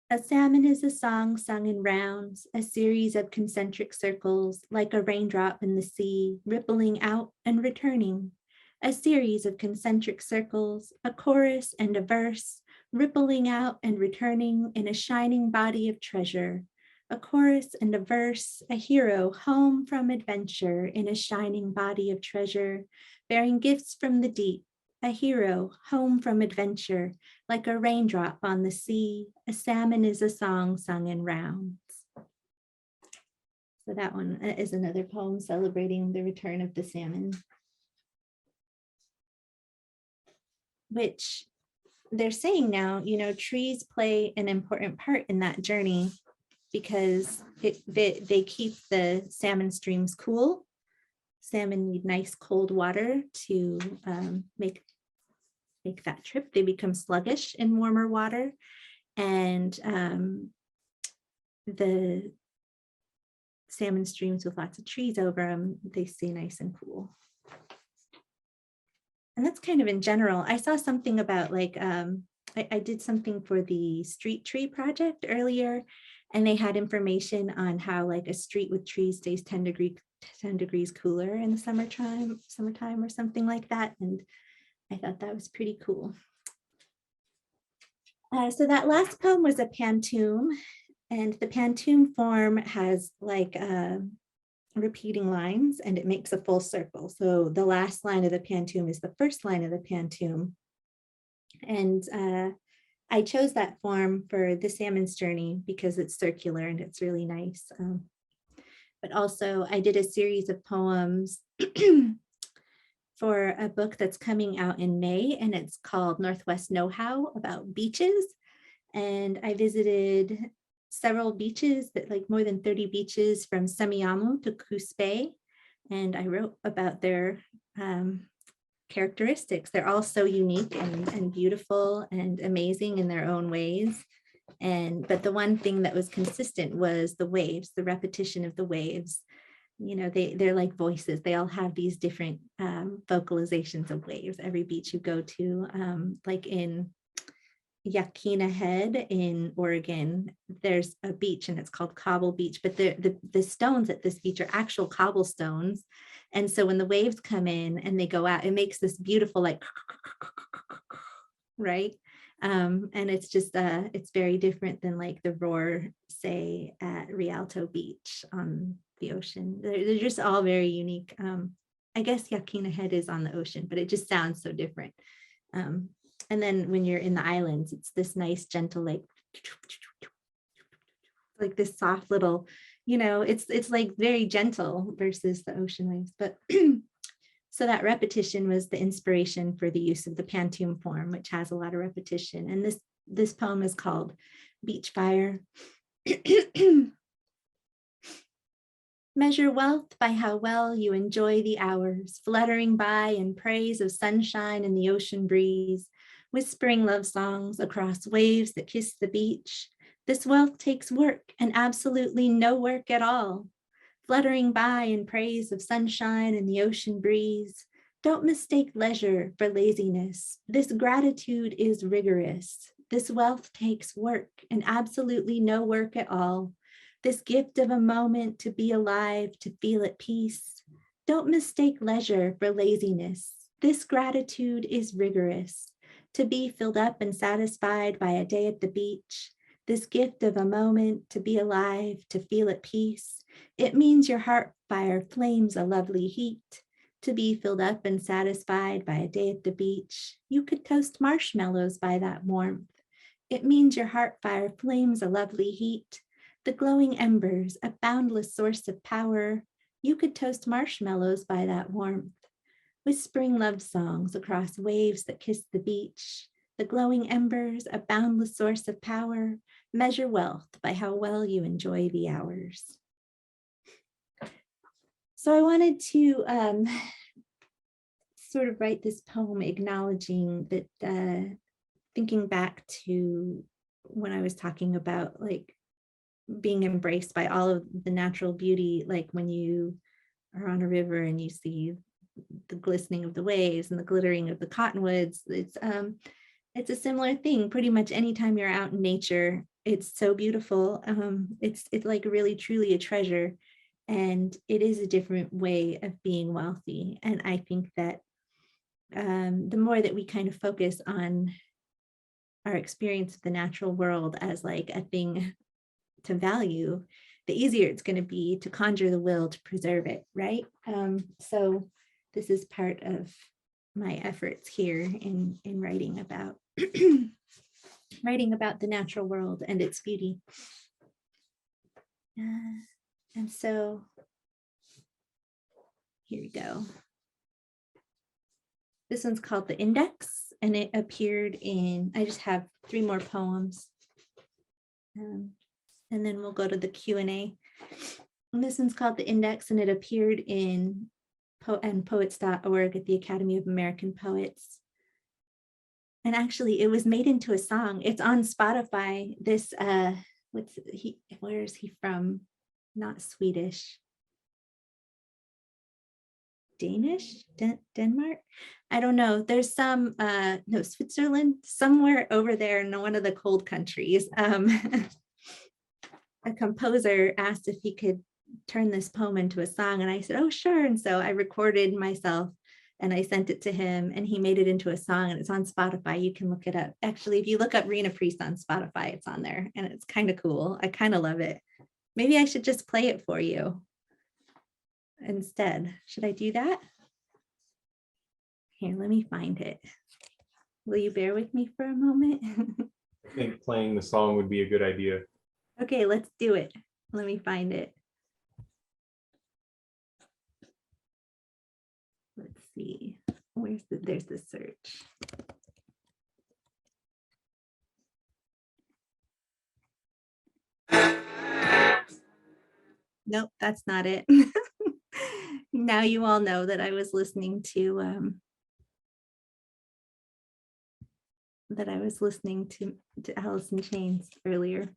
A salmon is a song sung in rounds, a series of concentric circles, like a raindrop in the sea, rippling out and returning. A series of concentric circles, a chorus and a verse, rippling out and returning in a shining body of treasure. A chorus and a verse, a hero home from adventure in a shining body of treasure, bearing gifts from the deep. A hero home from adventure, like a raindrop on the sea. A salmon is a song sung in rounds. So that one is another poem celebrating the return of the salmon, which they're saying now, trees play an important part in that journey because they keep the salmon streams cool. Salmon need nice cold water to make that trip. They become sluggish in warmer water, and the salmon streams with lots of trees over them, they stay nice and cool. And that's kind of in general. I saw something about I did something for the Street Tree Project earlier, and they had information on how a street with trees stays 10 degrees cooler in the summertime or something like that. And I thought that was pretty cool. So that last poem was a pantoum, and the pantoum form has repeating lines, and it makes a full circle. So the last line of the pantoum is the first line of the pantoum. And I chose that form for the Salmon's Journey because it's circular and it's really nice. But also I did a series of poems for a book that's coming out in May, and it's called Northwest Know-How, about beaches. And I visited several beaches, more than 30 beaches from Semiahmoo to Coos Bay. And I wrote about their characteristics. They're all so unique and beautiful and amazing in their own ways. But the one thing that was consistent was the waves, the repetition of the waves. They're like voices. They all have these different vocalizations of waves. Every beach you go to, like in Yaquina Head in Oregon, there's a beach and it's called Cobble Beach, but the stones at this beach are actual cobblestones. And so when the waves come in and they go out, it makes this beautiful right? And it's just, it's very different than the roar say at Rialto Beach on the ocean. They're just all very unique. I guess Yaquina Head is on the ocean, but it just sounds so different. And then when you're in the islands, it's this nice, gentle, like this soft little, it's like very gentle versus the ocean waves. But so that repetition was the inspiration for the use of the pantoum form, which has a lot of repetition. And this poem is called Beach Fire. Measure wealth by how well you enjoy the hours, fluttering by in praise of sunshine and the ocean breeze, whispering love songs across waves that kiss the beach. This wealth takes work and absolutely no work at all. Fluttering by in praise of sunshine and the ocean breeze. Don't mistake leisure for laziness. This gratitude is rigorous. This wealth takes work and absolutely no work at all. This gift of a moment to be alive, to feel at peace. Don't mistake leisure for laziness. This gratitude is rigorous. To be filled up and satisfied by a day at the beach. This gift of a moment to be alive, to feel at peace. It means your heart fire flames a lovely heat. To be filled up and satisfied by a day at the beach. You could toast marshmallows by that warmth. It means your heart fire flames a lovely heat. The glowing embers, a boundless source of power. You could toast marshmallows by that warmth. Whispering love songs across waves that kiss the beach. The glowing embers, a boundless source of power. Measure wealth by how well you enjoy the hours. So I wanted to sort of write this poem acknowledging that, thinking back to when I was talking about like being embraced by all of the natural beauty, like when you are on a river and you see the glistening of the waves and the glittering of the cottonwoods. It's a similar thing. Pretty much anytime you're out in nature, it's so beautiful. It's like really truly a treasure, and it is a different way of being wealthy. And I think that the more that we kind of focus on our experience of the natural world as like a thing to value, the easier it's going to be to conjure the will to preserve it, right? So this is part of my efforts here in writing about writing about the natural world and its beauty. And so here we go. This one's called The Index, and it appeared in, I just have 3 more poems. And then we'll go to the Q&A. And this one's called The Index, and it appeared in poets.org at the Academy of American Poets. And actually, it was made into a song. It's on Spotify. This, where is he from? Not Swedish. Danish? Denmark? I don't know. There's some, no, Switzerland, somewhere over there in one of the cold countries. A composer asked if he could turn this poem into a song, and I said, oh, sure. And so I recorded myself and I sent it to him, and he made it into a song, and it's on Spotify. You can look it up. Actually, if you look up Rena Priest on Spotify, it's on there, and it's kind of cool. I kind of love it. Maybe I should just play it for you instead. Should I do that? Here, let me find it. Will you bear with me for a moment? I think playing the song would be a good idea. Okay, let's do it. Let me find it. Let's see. There's the search. Nope, that's not it. Now you all know that I was listening to Alice in Chains earlier.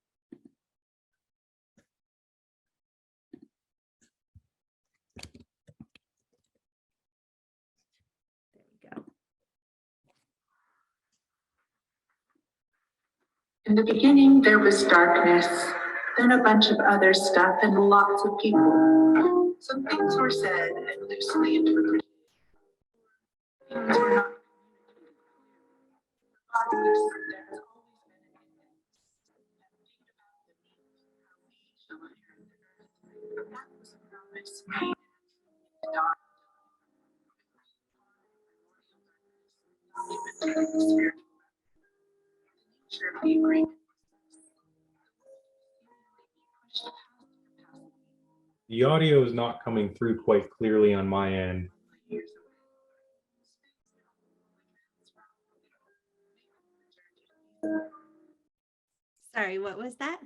There we go. In the beginning, there was darkness, then a bunch of other stuff and lots of people. Some things were said and loosely interpreted. Things were not communicated clearly. Regardless, there has always been an index. Miss May, Dawn, even during the spiritual, the nature of the agreement pushed past capacity The audio is not coming through quite clearly on my end. years away. Sorry, what was that?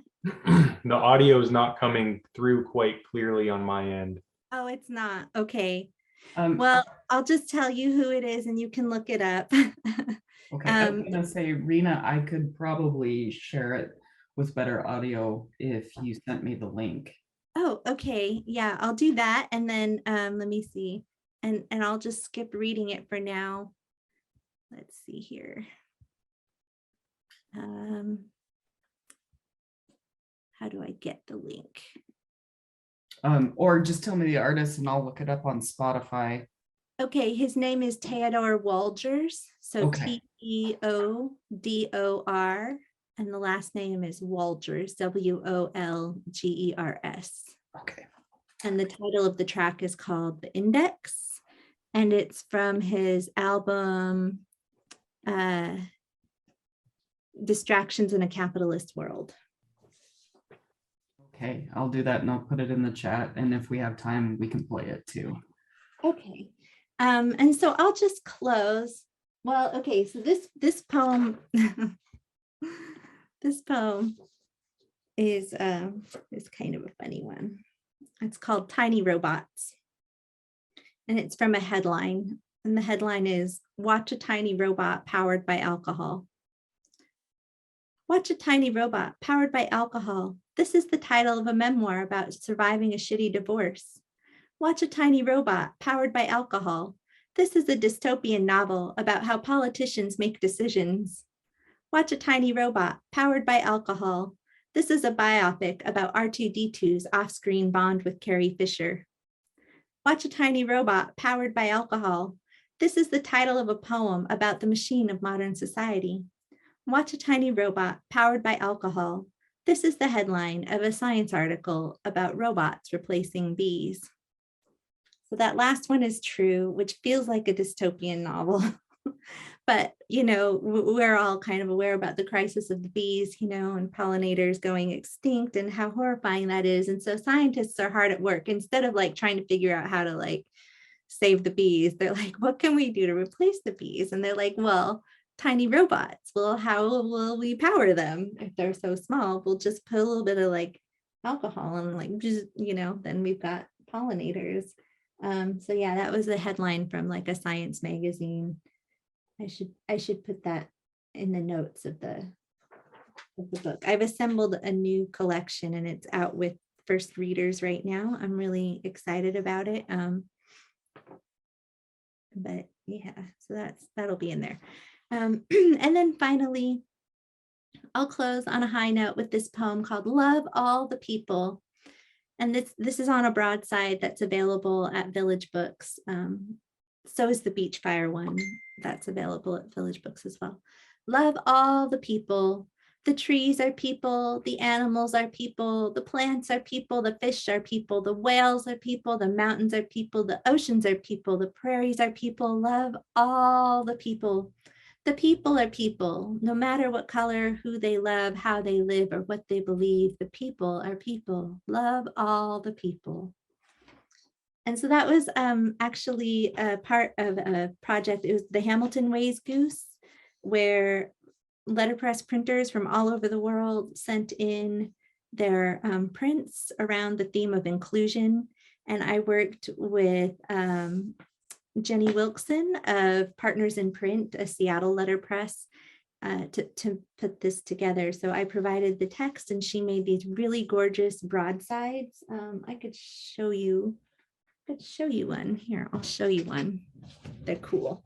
The audio is not coming through quite clearly on my end. Oh, it's not. Okay. Um, Well, I'll just tell you who it is and you can look it up. okay, I was um, gonna say, Rena, I could probably share it with better audio if you sent me the link. Oh, okay. Yeah, I'll do that. And then let me see. And I'll just skip reading it for now. Let's see here. How do I get the link? Or just tell me the artist and I'll look it up on Spotify. Okay, his name is Theodore Wolgers. So Okay. Teodor, and the last name is Wolgers, Wolgers. Okay. And the title of the track is called The Index. And it's from his album, Distractions in a Capitalist World. Okay, I'll do that and I'll put it in the chat. And if we have time, we can play it too. Okay. And so I'll just close. Well, okay, so this poem, this poem is kind of a funny one. It's called Tiny Robots. And it's from a headline. And the headline is Watch a Tiny Robot Powered by Alcohol. Watch a Tiny Robot Powered by Alcohol. This is the title of a memoir about surviving a shitty divorce. Watch a Tiny Robot Powered by Alcohol. This is a dystopian novel about how politicians make decisions. Watch a Tiny Robot Powered by Alcohol. This is a biopic about R2-D2's off-screen bond with Carrie Fisher. Watch a Tiny Robot Powered by Alcohol. This is the title of a poem about the machine of modern society. Watch a Tiny Robot Powered by Alcohol. This is the headline of a science article about robots replacing bees. So that last one is true, which feels like a dystopian novel. But, you know, we're all kind of aware about the crisis of the bees, you know, and pollinators going extinct and how horrifying that is. And so scientists are hard at work. Instead of like trying to figure out how to like save the bees, they're like, what can we do to replace the bees? And they're like, well, tiny robots. Well, how will we power them if they're so small? We'll just put a little bit of like alcohol and like, just, you know, then we've got pollinators. So yeah, that was the headline from like a science magazine. I should put that in the notes of the book. I've assembled a new collection and it's out with first readers right now. I'm really excited about it. But yeah, so that'll be in there. And then finally, I'll close on a high note with this poem called Love All the People. And this is on a broadside that's available at Village Books. So is the Beachfire one that's available at Village Books as well. Love all the people. The trees are people, the animals are people, the plants are people, the fish are people, the whales are people, the mountains are people, the oceans are people, the prairies are people. Love all the people. The people are people, no matter what color, who they love, how they live, or what they believe. The people are people. Love all the people. And so that was actually a part of a project. It was the Hamilton Ways Goose, where letterpress printers from all over the world sent in their prints around the theme of inclusion. And I worked with Jenny Wilkson of Partners in Print, a Seattle letterpress, to put this together. So I provided the text and she made these really gorgeous broadsides. I could show you one here. I'll show you one. They're cool.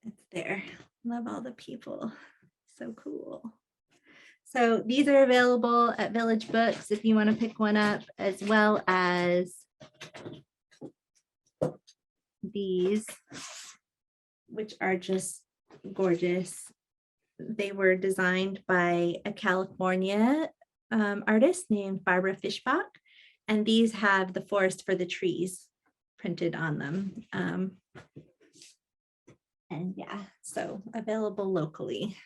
It's there. Love all the people. So cool. So these are available at Village Books if you want to pick one up, as well as these, which are just gorgeous. They were designed by a California artist named Barbara Fischbach, and these have the forest for the trees printed on them. And yeah, so available locally.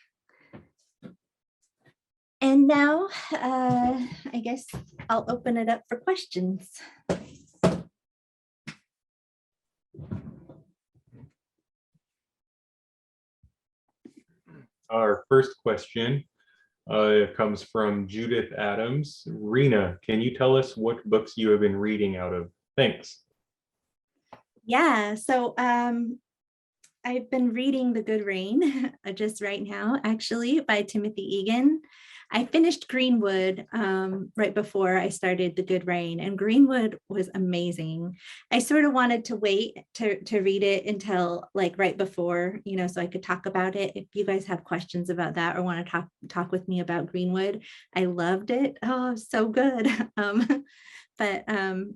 And now I guess I'll open it up for questions. Our first question comes from Judith Adams. Rena, can you tell us what books you have been reading out of? Thanks. Yeah, so I've been reading The Good Rain just right now, actually, by Timothy Egan. I finished Greenwood right before I started The Good Rain, and Greenwood was amazing. I sort of wanted to wait to read it until like right before, you know, so I could talk about it. If you guys have questions about that or want to talk with me about Greenwood, I loved it. Oh, so good. But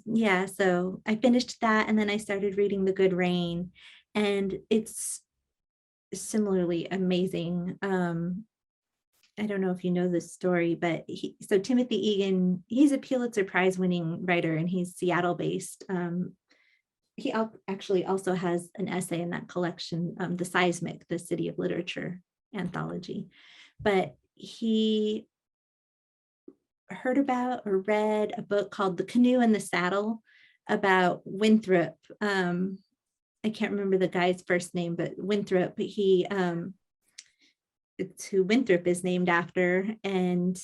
yeah, so I finished that and then I started reading The Good Rain, and it's similarly amazing. I don't know if you know this story, but so Timothy Egan, he's a Pulitzer Prize winning writer and he's Seattle based. He actually also has an essay in that collection, The Seismic, the City of Literature anthology. But he heard about or read a book called The Canoe and the Saddle about Winthrop. I can't remember the guy's first name, but Winthrop, it's who Winthrop is named after. And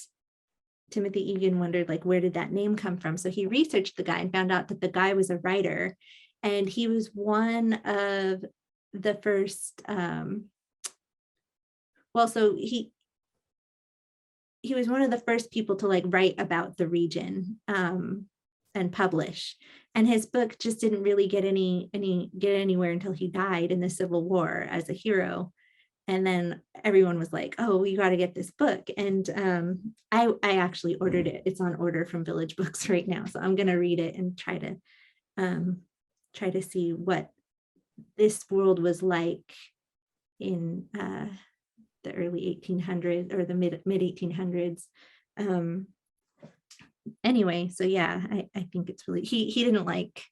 Timothy Egan wondered, like, where did that name come from? So he researched the guy and found out that the guy was a writer. And he was one of the first, so he was one of the first people to like write about the region and publish. And his book just didn't really get anywhere until he died in the Civil War as a hero. And then everyone was like, oh, you got to get this book. And I actually ordered it. It's on order from Village Books right now. So I'm going to read it and try to see what this world was like in the early 1800s or the mid 1800s. Anyway, so yeah, I think it's really, he didn't like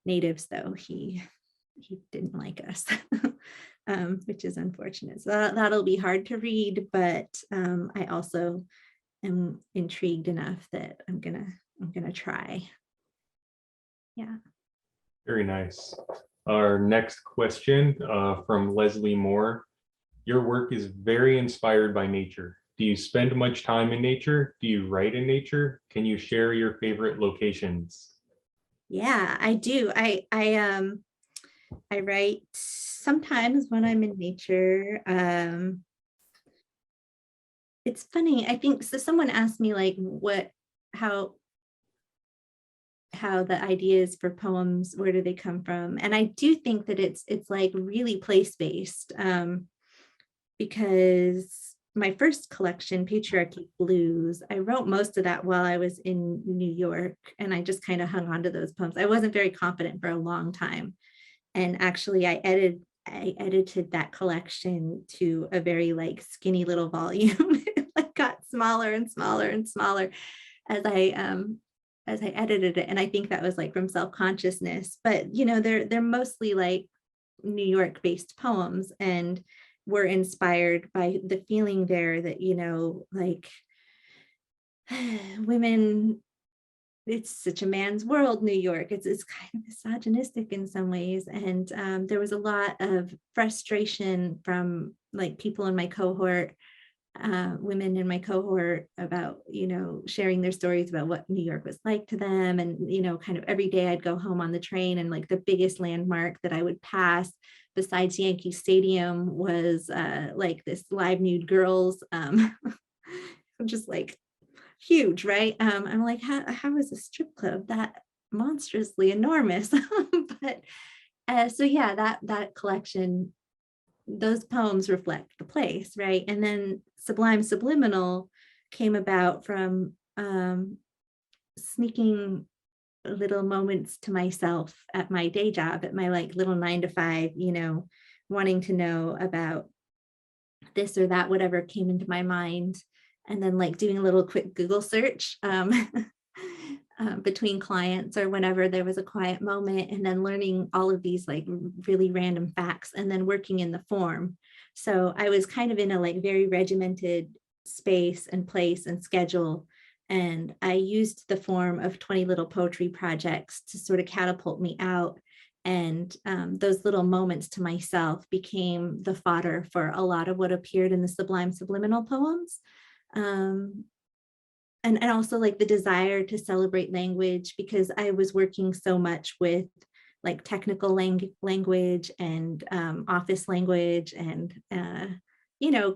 natives though. He didn't like us. Which is unfortunate. So that'll be hard to read, but I also am intrigued enough that I'm gonna try. Yeah. Very nice. Our next question from Leslie Moore. Your work is very inspired by nature. Do you spend much time in nature? Do you write in nature? Can you share your favorite locations? Yeah, I do. I write sometimes when I'm in nature. It's funny, I think, so someone asked me like how the ideas for poems, where do they come from? And I do think that it's like really place-based, because my first collection, Patriarchy Blues, I wrote most of that while I was in New York, and I just kind of hung on to those poems. I wasn't very confident for a long time. And actually I edited that collection to a very like skinny little volume. It like got smaller and smaller and smaller as I edited it. And I think that was like from self-consciousness, but you know, they're mostly like New York based poems, and were inspired by the feeling there that, you know, like women, it's such a man's world, New York. It's kind of misogynistic in some ways. And there was a lot of frustration from like people in my cohort, women in my cohort, about, you know, sharing their stories about what New York was like to them. And, you know, kind of every day I'd go home on the train, and like the biggest landmark that I would pass besides Yankee Stadium was like this Live Nude Girls, just like huge, right? I'm like, how is a strip club that monstrously enormous? But so yeah, that collection, those poems reflect the place, right? And then Sublime Subliminal came about from sneaking little moments to myself at my day job, at my like little 9 to 5, you know, wanting to know about this or that, whatever came into my mind, and then like doing a little quick Google search between clients or whenever there was a quiet moment, and then learning all of these like really random facts and then working in the form. So I was kind of in a like very regimented space and place and schedule. And I used the form of 20 little poetry projects to sort of catapult me out. And those little moments to myself became the fodder for a lot of what appeared in the Sublime Subliminal poems. And also like the desire to celebrate language, because I was working so much with like technical language and office language and,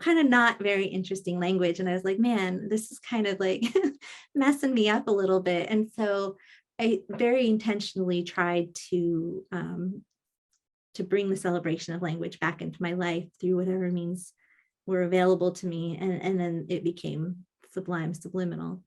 kind of not very interesting language. And I was like, man, this is kind of like messing me up a little bit. And so I very intentionally tried to bring the celebration of language back into my life through whatever means were available to me. And then it became Sublime Subliminal.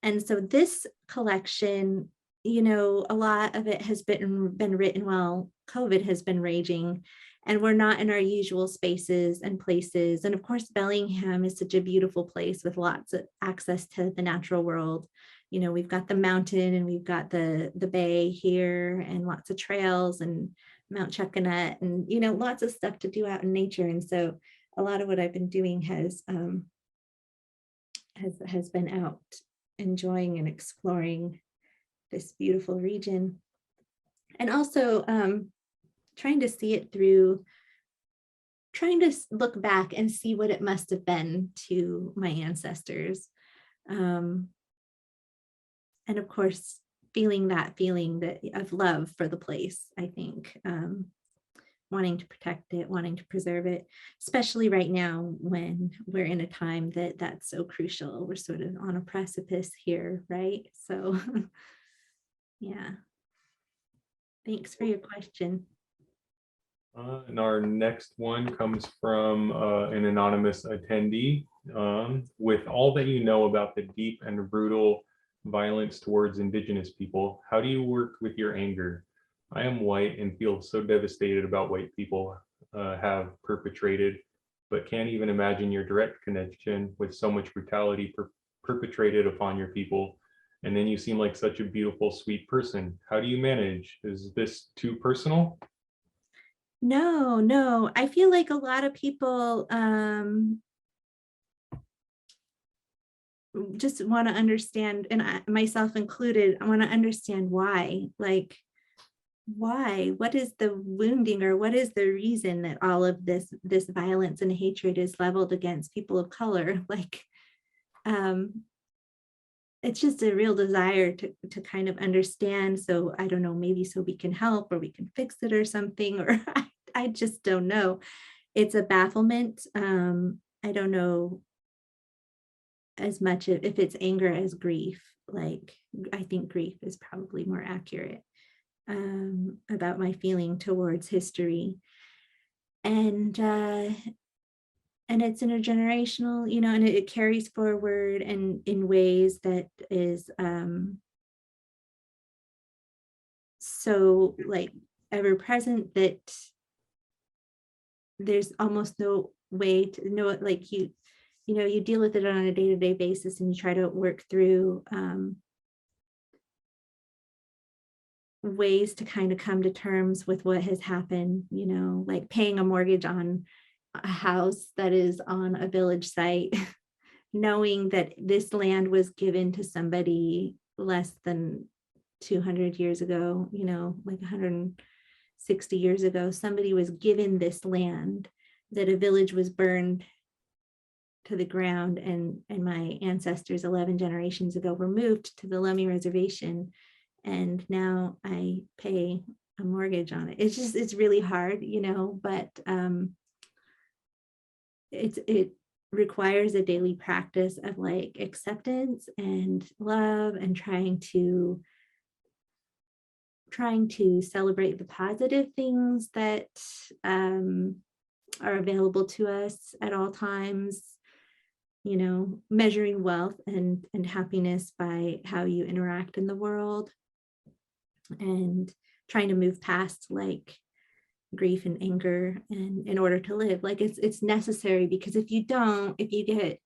And so this collection, a lot of it has been written while COVID has been raging, and we're not in our usual spaces and places. And of course, Bellingham is such a beautiful place with lots of access to the natural world. We've got the mountain and we've got the bay here and lots of trails and Mount Chuckanut and, lots of stuff to do out in nature. And so a lot of what I've been doing has been out enjoying and exploring this beautiful region. And also trying to see it through, trying to look back and see what it must have been to my ancestors. And of course, feeling that of love for the place, I think, wanting to protect it, wanting to preserve it, especially right now when we're in a time that's so crucial. We're sort of on a precipice here, right? So yeah. Thanks for your question. And our next one comes from an anonymous attendee. With all that you know about the deep and brutal violence towards Indigenous people, how do you work with your anger? I am white and feel so devastated about white people have perpetrated, but can't even imagine your direct connection with so much brutality perpetrated upon your people. And then you seem like such a beautiful, sweet person. How do you manage? Is this too personal? No, I feel like a lot of people just want to understand, and myself included, I want to understand why. Like, why? What is the wounding, or what is the reason that all of this violence and hatred is leveled against people of color? Like, it's just a real desire to kind of understand. So I don't know, maybe so we can help or we can fix it or something, or I just don't know. It's a bafflement. I don't know as much if it's anger as grief. Like, I think grief is probably more accurate about my feeling towards history. And it's intergenerational, and it carries forward and in ways that is so like ever present that there's almost no way to know it. Like you deal with it on a day-to-day basis, and you try to work through ways to kind of come to terms with what has happened, like paying a mortgage on a house that is on a village site, knowing that this land was given to somebody less than 200 years ago, like 160 years ago, somebody was given this land, that a village was burned to the ground, and my ancestors 11 generations ago were moved to the Lummi Reservation, and now I pay a mortgage on it. It's really hard, but it requires a daily practice of like acceptance and love, and trying to celebrate the positive things that are available to us at all times, measuring wealth and happiness by how you interact in the world, and trying to move past like grief and anger and in order to live. Like it's necessary, because if you don't, if you get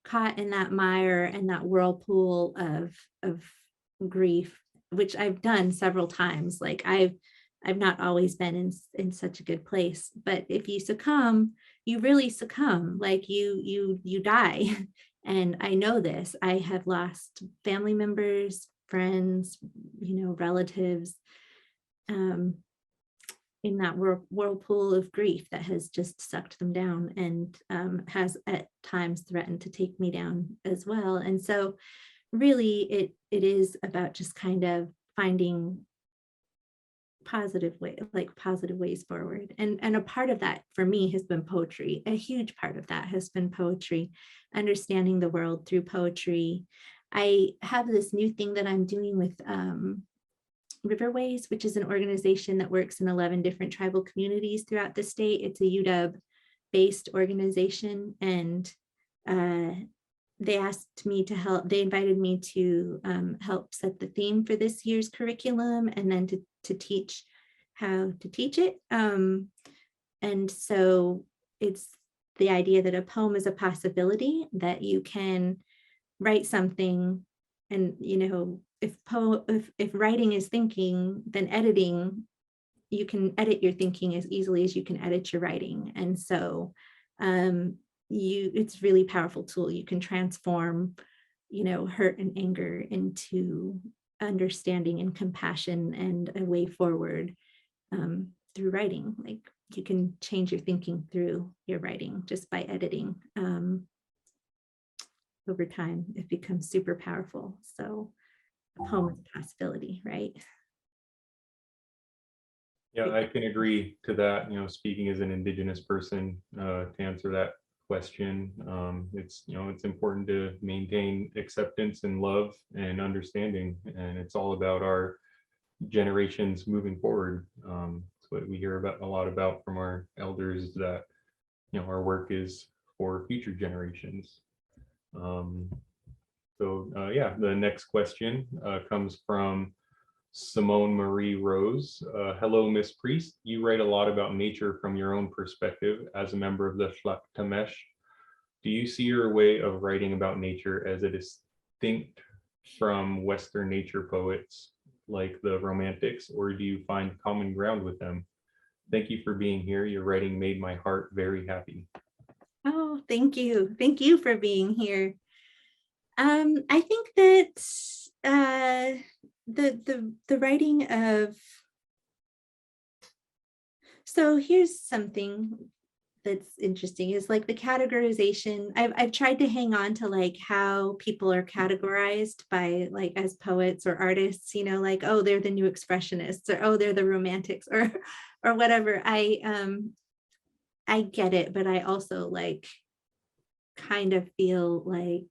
caught in that mire and that whirlpool of grief, which I've done several times, like I've not always been in such a good place, but if you succumb, you really succumb, like you die. And I know this. I have lost family members, friends, relatives, in that whirlpool of grief that has just sucked them down, and has at times threatened to take me down as well. And so really it is about just kind of finding positive ways forward. And a part of that for me has been poetry. A huge part of that has been poetry, understanding the world through poetry. I have this new thing that I'm doing with Riverways, which is an organization that works in 11 different tribal communities throughout the state. It's a UW-based organization, and they asked me to help. They invited me to help set the theme for this year's curriculum, and then to teach how to teach it. And so it's the idea that a poem is a possibility, that you can write something, and if writing is thinking, then editing, you can edit your thinking as easily as you can edit your writing. And so it's really powerful tool. You can transform, hurt and anger into understanding and compassion and a way forward through writing. Like you can change your thinking through your writing just by editing. Over time, it becomes super powerful. So a poem is a possibility, right? Yeah, I can agree to that. Speaking as an Indigenous person, to answer that question, it's important to maintain acceptance and love and understanding, and it's all about our generations moving forward. It's what we hear about a lot about from our elders, that our work is for future generations. Yeah, the next question comes from Simone Marie Rose. Hello, Miss Priest. You write a lot about nature from your own perspective as a member of the Tla'amesh. Do you see your way of writing about nature as a distinct from Western nature poets like the Romantics, or do you find common ground with them? Thank you for being here. Your writing made my heart very happy. Oh, thank you. Thank you for being here. I think that the writing of, so here's something that's interesting, is like the categorization. I've tried to hang on to like how people are categorized by, like, as poets or artists, like, oh, they're the new expressionists, or oh, they're the Romantics, or whatever. I get it, but I also like kind of feel like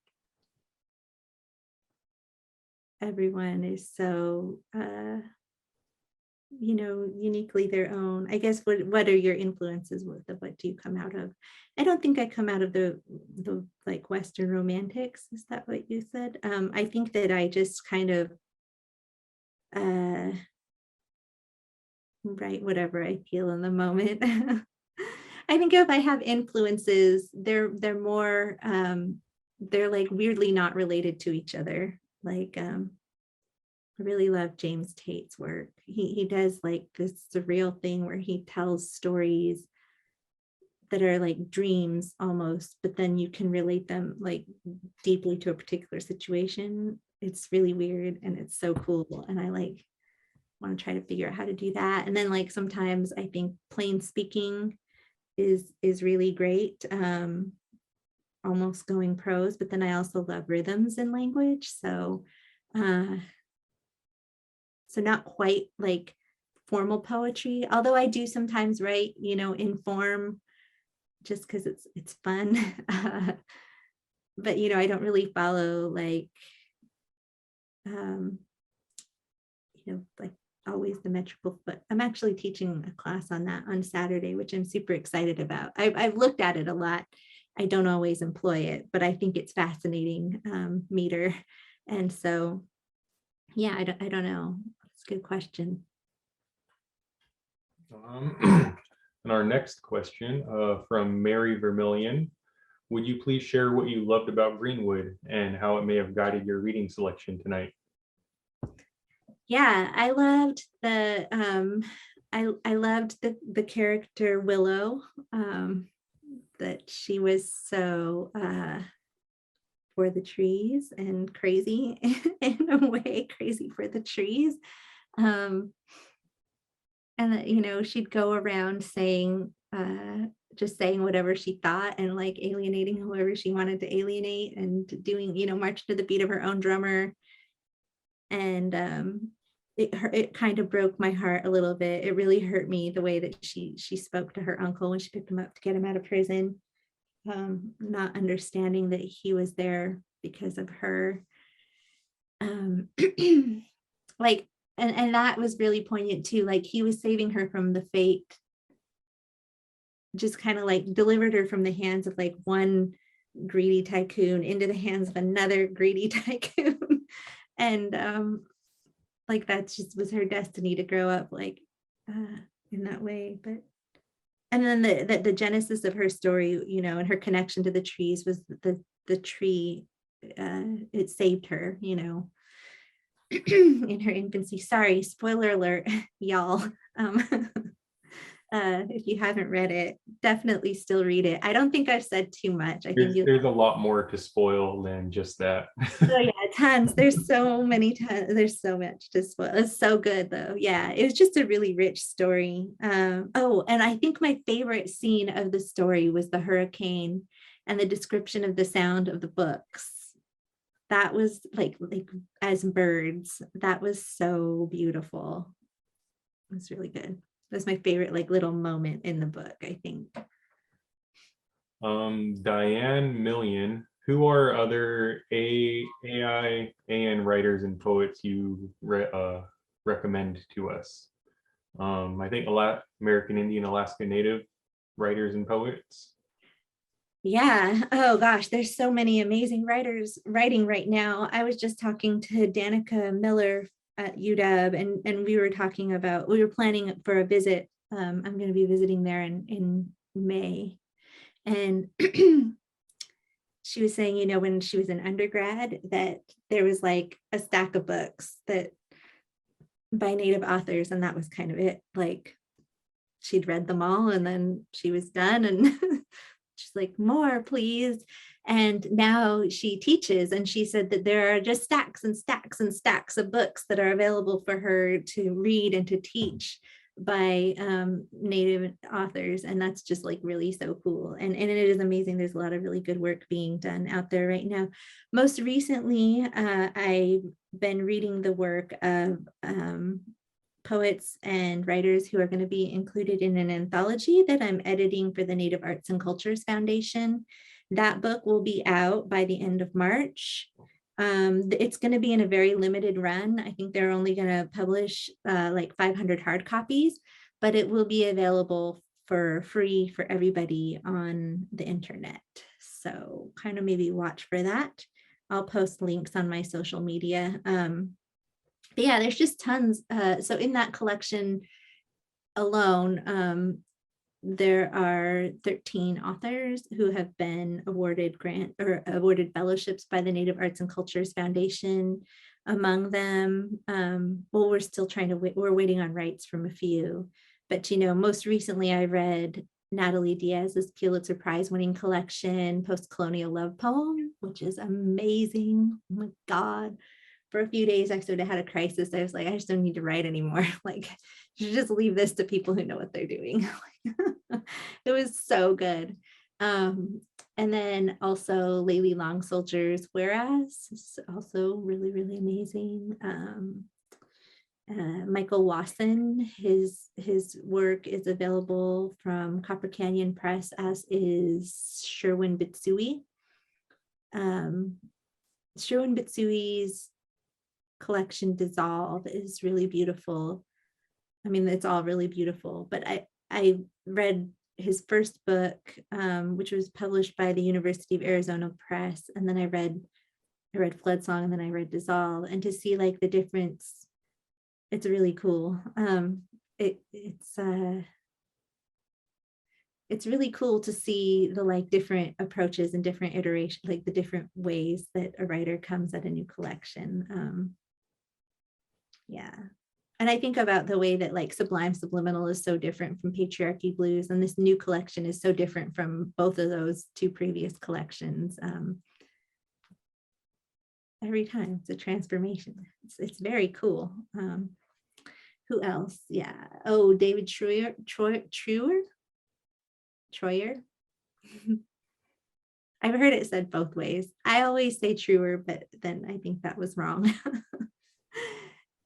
everyone is so uniquely their own. I guess what are your influences? What do you come out of? I don't think I come out of the like Western Romantics. Is that what you said? I think that I just kind of write whatever I feel in the moment. I think if I have influences, they're more they're like weirdly not related to each other. Like I really love James Tate's work. He does like this surreal thing where he tells stories that are like dreams almost, but then you can relate them like deeply to a particular situation. It's really weird and it's so cool. And I like want to try to figure out how to do that. And then like sometimes I think plain speaking is really great. Almost going prose, but then I also love rhythms in language. So not quite like formal poetry, although I do sometimes write, in form just because it's fun. But I don't really follow like like always the metrical, but I'm actually teaching a class on that on Saturday, which I'm super excited about. I've looked at it a lot. I don't always employ it, but I think it's fascinating meter. And so, yeah, I don't know. It's a good question. And our next question from Mary Vermillion. Would you please share what you loved about Greenwood and how it may have guided your reading selection tonight? Yeah, I loved I loved the character Willow, that she was so for the trees and crazy in a way, crazy for the trees. And that, you know, she'd go around saying, just saying whatever she thought and like alienating whoever she wanted to alienate and doing, you know, march to the beat of her own drummer. And it kind of broke my heart a little bit. It really hurt me the way that she spoke to her uncle when she picked him up to get him out of prison, not understanding that he was there because of her. Like, and that was really poignant too. Like he was saving her from the fate, just kind of like delivered her from the hands of like one greedy tycoon into the hands of another greedy tycoon. And like that just was her destiny to grow up like in that way. But and then the genesis of her story, you know, and her connection to the trees was the tree, it saved her, you know, in her infancy. Sorry, spoiler alert, y'all. If you haven't read it, definitely still read it. I don't think I've said too much. I think There's a lot more to spoil than just that. oh yeah, tons. There's so many tons. There's so much to spoil. It's so good though. Yeah, it was just a really rich story. Oh, and I think my favorite scene of the story was the hurricane and the description of the sound of the books. That was like as birds. That was so beautiful. It was really good. That's my favorite like little moment in the book, I think. Diane Million, who are other AI, AN writers and poets you recommend to us? I think American Indian, Alaska Native writers and poets. Yeah. Oh gosh, there's so many amazing writers writing right now. I was just talking to Danica Miller at UW, and we were talking about, we were planning for a visit. I'm going to be visiting there in May. And she was saying, you know, when she was an undergrad, that there was like a stack of books that by Native authors, and that was kind of it. Like she'd read them all and then she was done, and she's like, more please. And now she teaches, and she said that there are just stacks and stacks and stacks of books that are available for her to read and to teach by Native authors. And that's just like really so cool. And it is amazing. There's a lot of really good work being done out there right now. Most recently, I've been reading the work of poets and writers who are going to be included in an anthology that I'm editing for the Native Arts and Cultures Foundation. That book will be out by the end of March. It's going to be in a very limited run. I think they're only going to publish like 500 hard copies, but it will be available for free for everybody on the internet. So kind of maybe watch for that. I'll post links on my social media. But yeah, there's just tons. So in that collection alone, there are 13 authors who have been awarded awarded fellowships by the Native Arts and Cultures Foundation. Among them, well, we're still we're waiting on rights from a few, but you know, most recently I read Natalie Diaz's Pulitzer Prize winning collection, Post-Colonial Love Poem, which is amazing. Oh my God. For a few days, I sort of had a crisis. I was like, I just don't need to write anymore. Like, you should just leave this to people who know what they're doing. It was so good. And then also Layli Long Soldier's Whereas, also really, really amazing. Michael Wasson, his work is available from Copper Canyon Press, as is Sherwin Bitsui. Sherwin Bitsui's collection Dissolve is really beautiful. I mean, it's all really beautiful, but I read his first book, which was published by the University of Arizona Press, and then I read Flood Song, and then I read Dissolve, and to see like the difference, it's really cool. It's it's really cool to see the like different approaches and different iterations, like the different ways that a writer comes at a new collection. Yeah. And I think about the way that like Sublime Subliminal is so different from Patriarchy Blues, and this new collection is so different from both of those two previous collections. Every time it's a transformation. It's very cool. Who else? Yeah. Oh, David Troyer. I've heard it said both ways. I always say truer, but then I think that was wrong.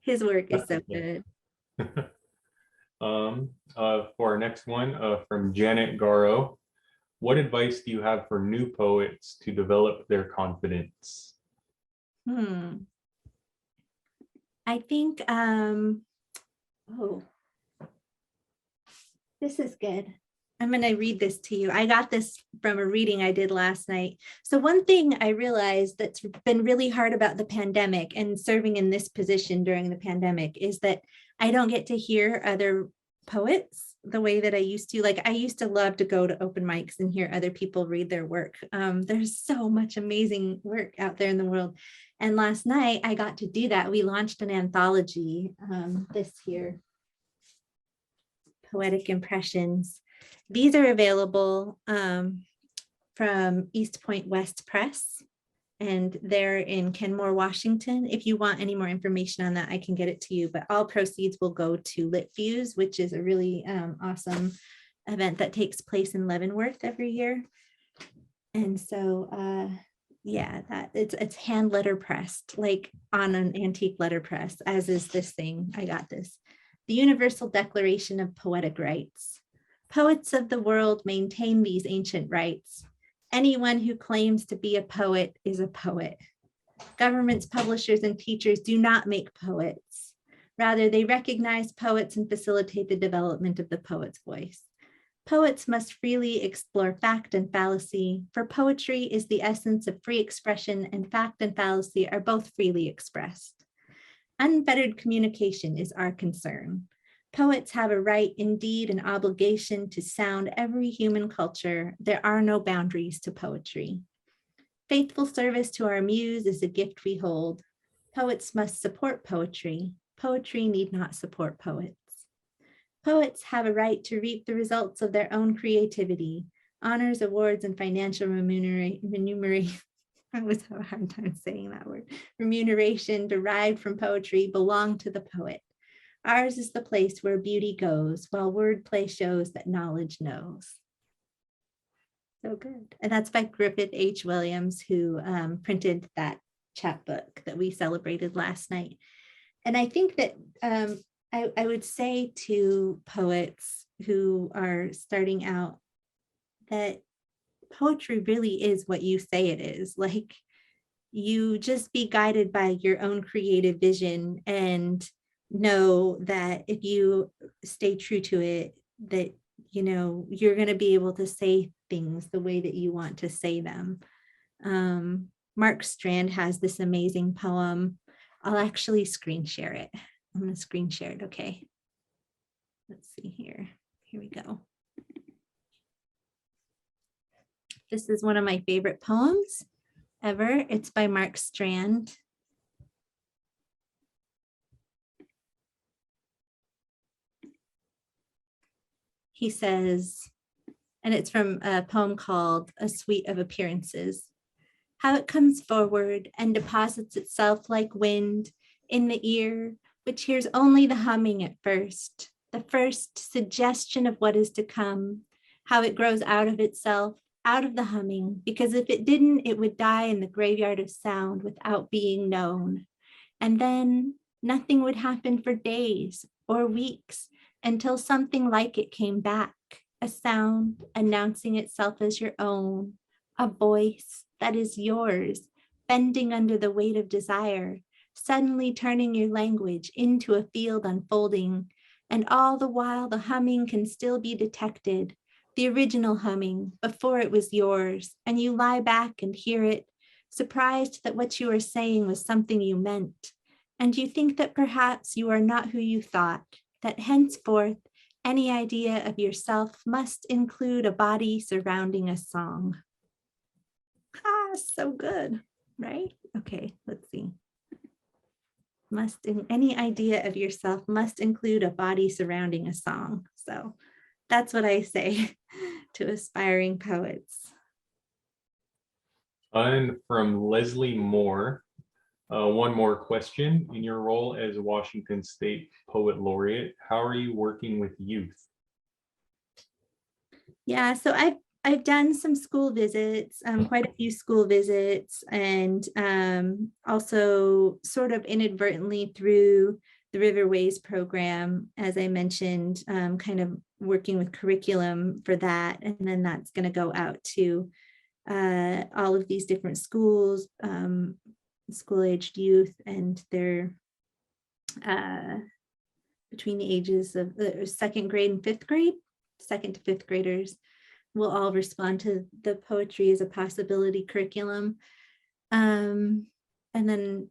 His work is so good. For our next one, from Janet Garo, what advice do you have for new poets to develop their confidence? I think, oh, this is good. I'm going to read this to you. I got this from a reading I did last night. So one thing I realized that's been really hard about the pandemic and serving in this position during the pandemic is that I don't get to hear other poets the way that I used to. Like I used to love to go to open mics and hear other people read their work. There's so much amazing work out there in the world. And last night I got to do that. We launched an anthology this year, Poetic Impressions. These are available from East Point West Press, and they're in Kenmore, Washington. If you want any more information on that, I can get it to you, but all proceeds will go to Lit Fuse, which is a really awesome event that takes place in Leavenworth every year. And so, yeah, that it's hand letter pressed, like on an antique letterpress, as is this thing. I got this. The Universal Declaration of Poetic Rights. Poets of the world maintain these ancient rights. Anyone who claims to be a poet is a poet. Governments, publishers, and teachers do not make poets. Rather, they recognize poets and facilitate the development of the poet's voice. Poets must freely explore fact and fallacy, for poetry is the essence of free expression, and fact and fallacy are both freely expressed. Unfettered communication is our concern. Poets have a right, indeed an obligation, to sound every human culture. There are no boundaries to poetry. Faithful service to our muse is a gift we hold. Poets must support poetry. Poetry need not support poets. Poets have a right to reap the results of their own creativity. Honors, awards, and financial remuneration. I always have a hard time saying that word. Remuneration derived from poetry belong to the poet. Ours is the place where beauty goes, while wordplay shows that knowledge knows. So good. And that's by Griffith H. Williams, who printed that chapbook that we celebrated last night. And I think that I would say to poets who are starting out that poetry really is what you say it is. Like, you just be guided by your own creative vision and know that if you stay true to it, that, you know, you're going to be able to say things the way that you want to say them. Mark Strand has this amazing poem. I'll actually screen share it. I'm going to screen share it. Okay. Let's see here. Here we go. This is one of my favorite poems ever. It's by Mark Strand. He says, and it's from a poem called A Suite of Appearances. How it comes forward and deposits itself like wind in the ear, which hears only the humming at first, the first suggestion of what is to come, how it grows out of itself, out of the humming, because if it didn't, it would die in the graveyard of sound without being known. And then nothing would happen for days or weeks until something like it came back, a sound announcing itself as your own, a voice that is yours, bending under the weight of desire, suddenly turning your language into a field unfolding. And all the while the humming can still be detected, the original humming before it was yours, and you lie back and hear it, surprised that what you were saying was something you meant. And you think that perhaps you are not who you thought, that henceforth any idea of yourself must include a body surrounding a song. Ah, so good, right? Okay, let's see. Any idea of yourself must include a body surrounding a song. So that's what I say to aspiring poets. And from Leslie Moore, one more question. In your role as Washington State Poet Laureate, how are you working with youth? Yeah, so I've done some school visits, quite a few school visits, and also sort of inadvertently through the Riverways program, as I mentioned, kind of working with curriculum for that, and then that's going to go out to all of these different schools, school-aged youth, and their between the ages of second grade and fifth grade, second to fifth graders will all respond to the poetry as a possibility curriculum. And then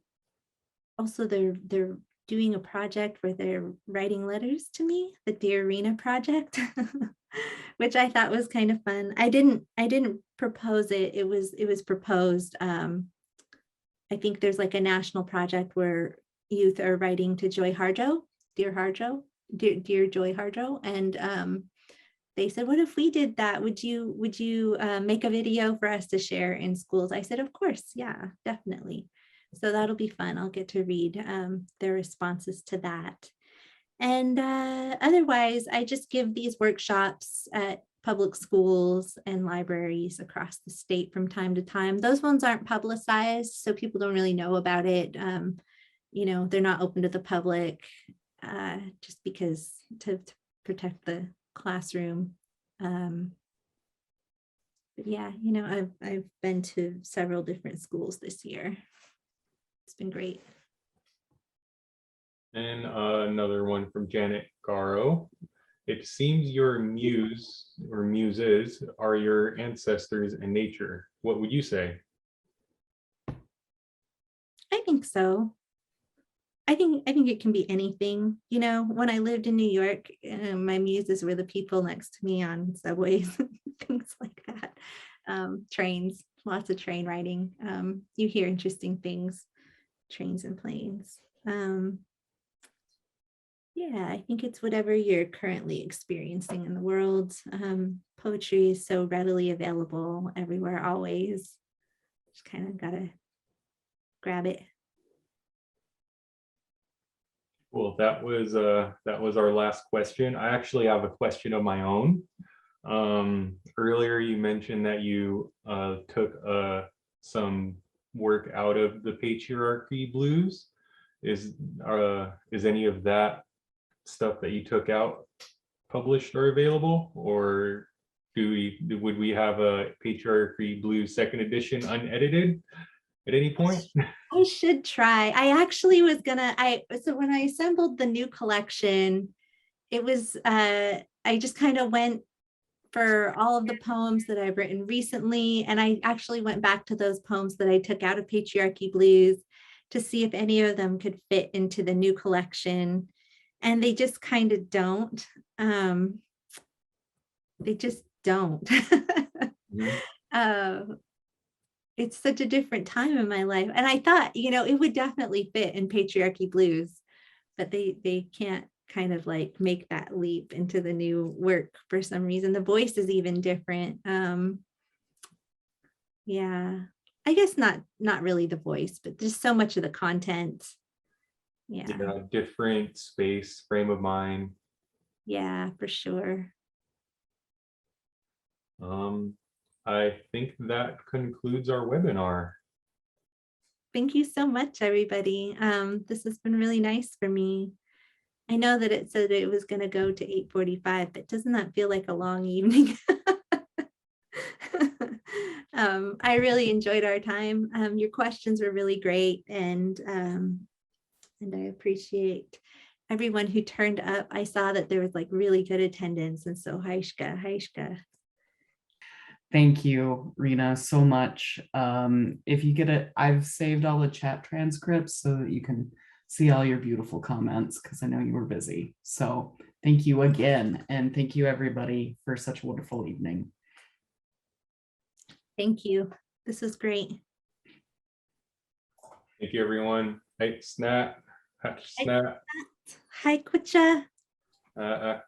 also they're doing a project where they're writing letters to me, the Dear Rena project, which I thought was kind of fun. I didn't propose it. It was proposed. I think there's like a national project where youth are writing to Joy Harjo, Dear Harjo, Dear Joy Harjo, and they said, what if we did that? Would you make a video for us to share in schools? I said, of course, yeah, definitely. So that'll be fun. I'll get to read their responses to that. And otherwise, I just give these workshops at public schools and libraries across the state from time to time. Those ones aren't publicized, so people don't really know about it. They're not open to the public just because to protect the classroom. But yeah, I've been to several different schools this year. It's been great. And another one from Janet Garo. It seems your muse or muses are your ancestors and nature. What would you say? I think so. I think it can be anything. When I lived in New York, my muses were the people next to me on subways, things like that. Trains, lots of train riding. You hear interesting things, trains and planes. Yeah, I think it's whatever you're currently experiencing in the world. Poetry is so readily available everywhere, always. Just kind of gotta grab it. Well, that was our last question. I actually have a question of my own. Earlier you mentioned that you took some work out of the Patriarchy Blues. Is any of that stuff that you took out published or available, or would we have a Patriarchy Blues second edition unedited at any point? I should try. I actually was gonna, so when I assembled the new collection, it was, I just kind of went for all of the poems that I've written recently. And I actually went back to those poems that I took out of Patriarchy Blues to see if any of them could fit into the new collection. And they just kind of don't. They just don't. Mm-hmm. It's such a different time in my life. And I thought, it would definitely fit in Patriarchy Blues, but they can't kind of like make that leap into the new work for some reason. The voice is even different. Yeah, I guess not really the voice, but just so much of the content. Yeah, Different space, frame of mind. Yeah, for sure. I think that concludes our webinar. Thank you so much, everybody. This has been really nice for me. I know that it said it was going to go to 8:45, but doesn't that feel like a long evening? I really enjoyed our time. Your questions were really great, and I appreciate everyone who turned up. I saw that there was like really good attendance, and so Haishka. Thank you, Rena, so much. If you get it, I've saved all the chat transcripts so that you can see all your beautiful comments, because I know you were busy. So Thank you again, and thank you everybody for such a wonderful evening. Thank you. This was great. Thank you, everyone. Hey, Snap. Snap. Hi, Kwicha. Uh,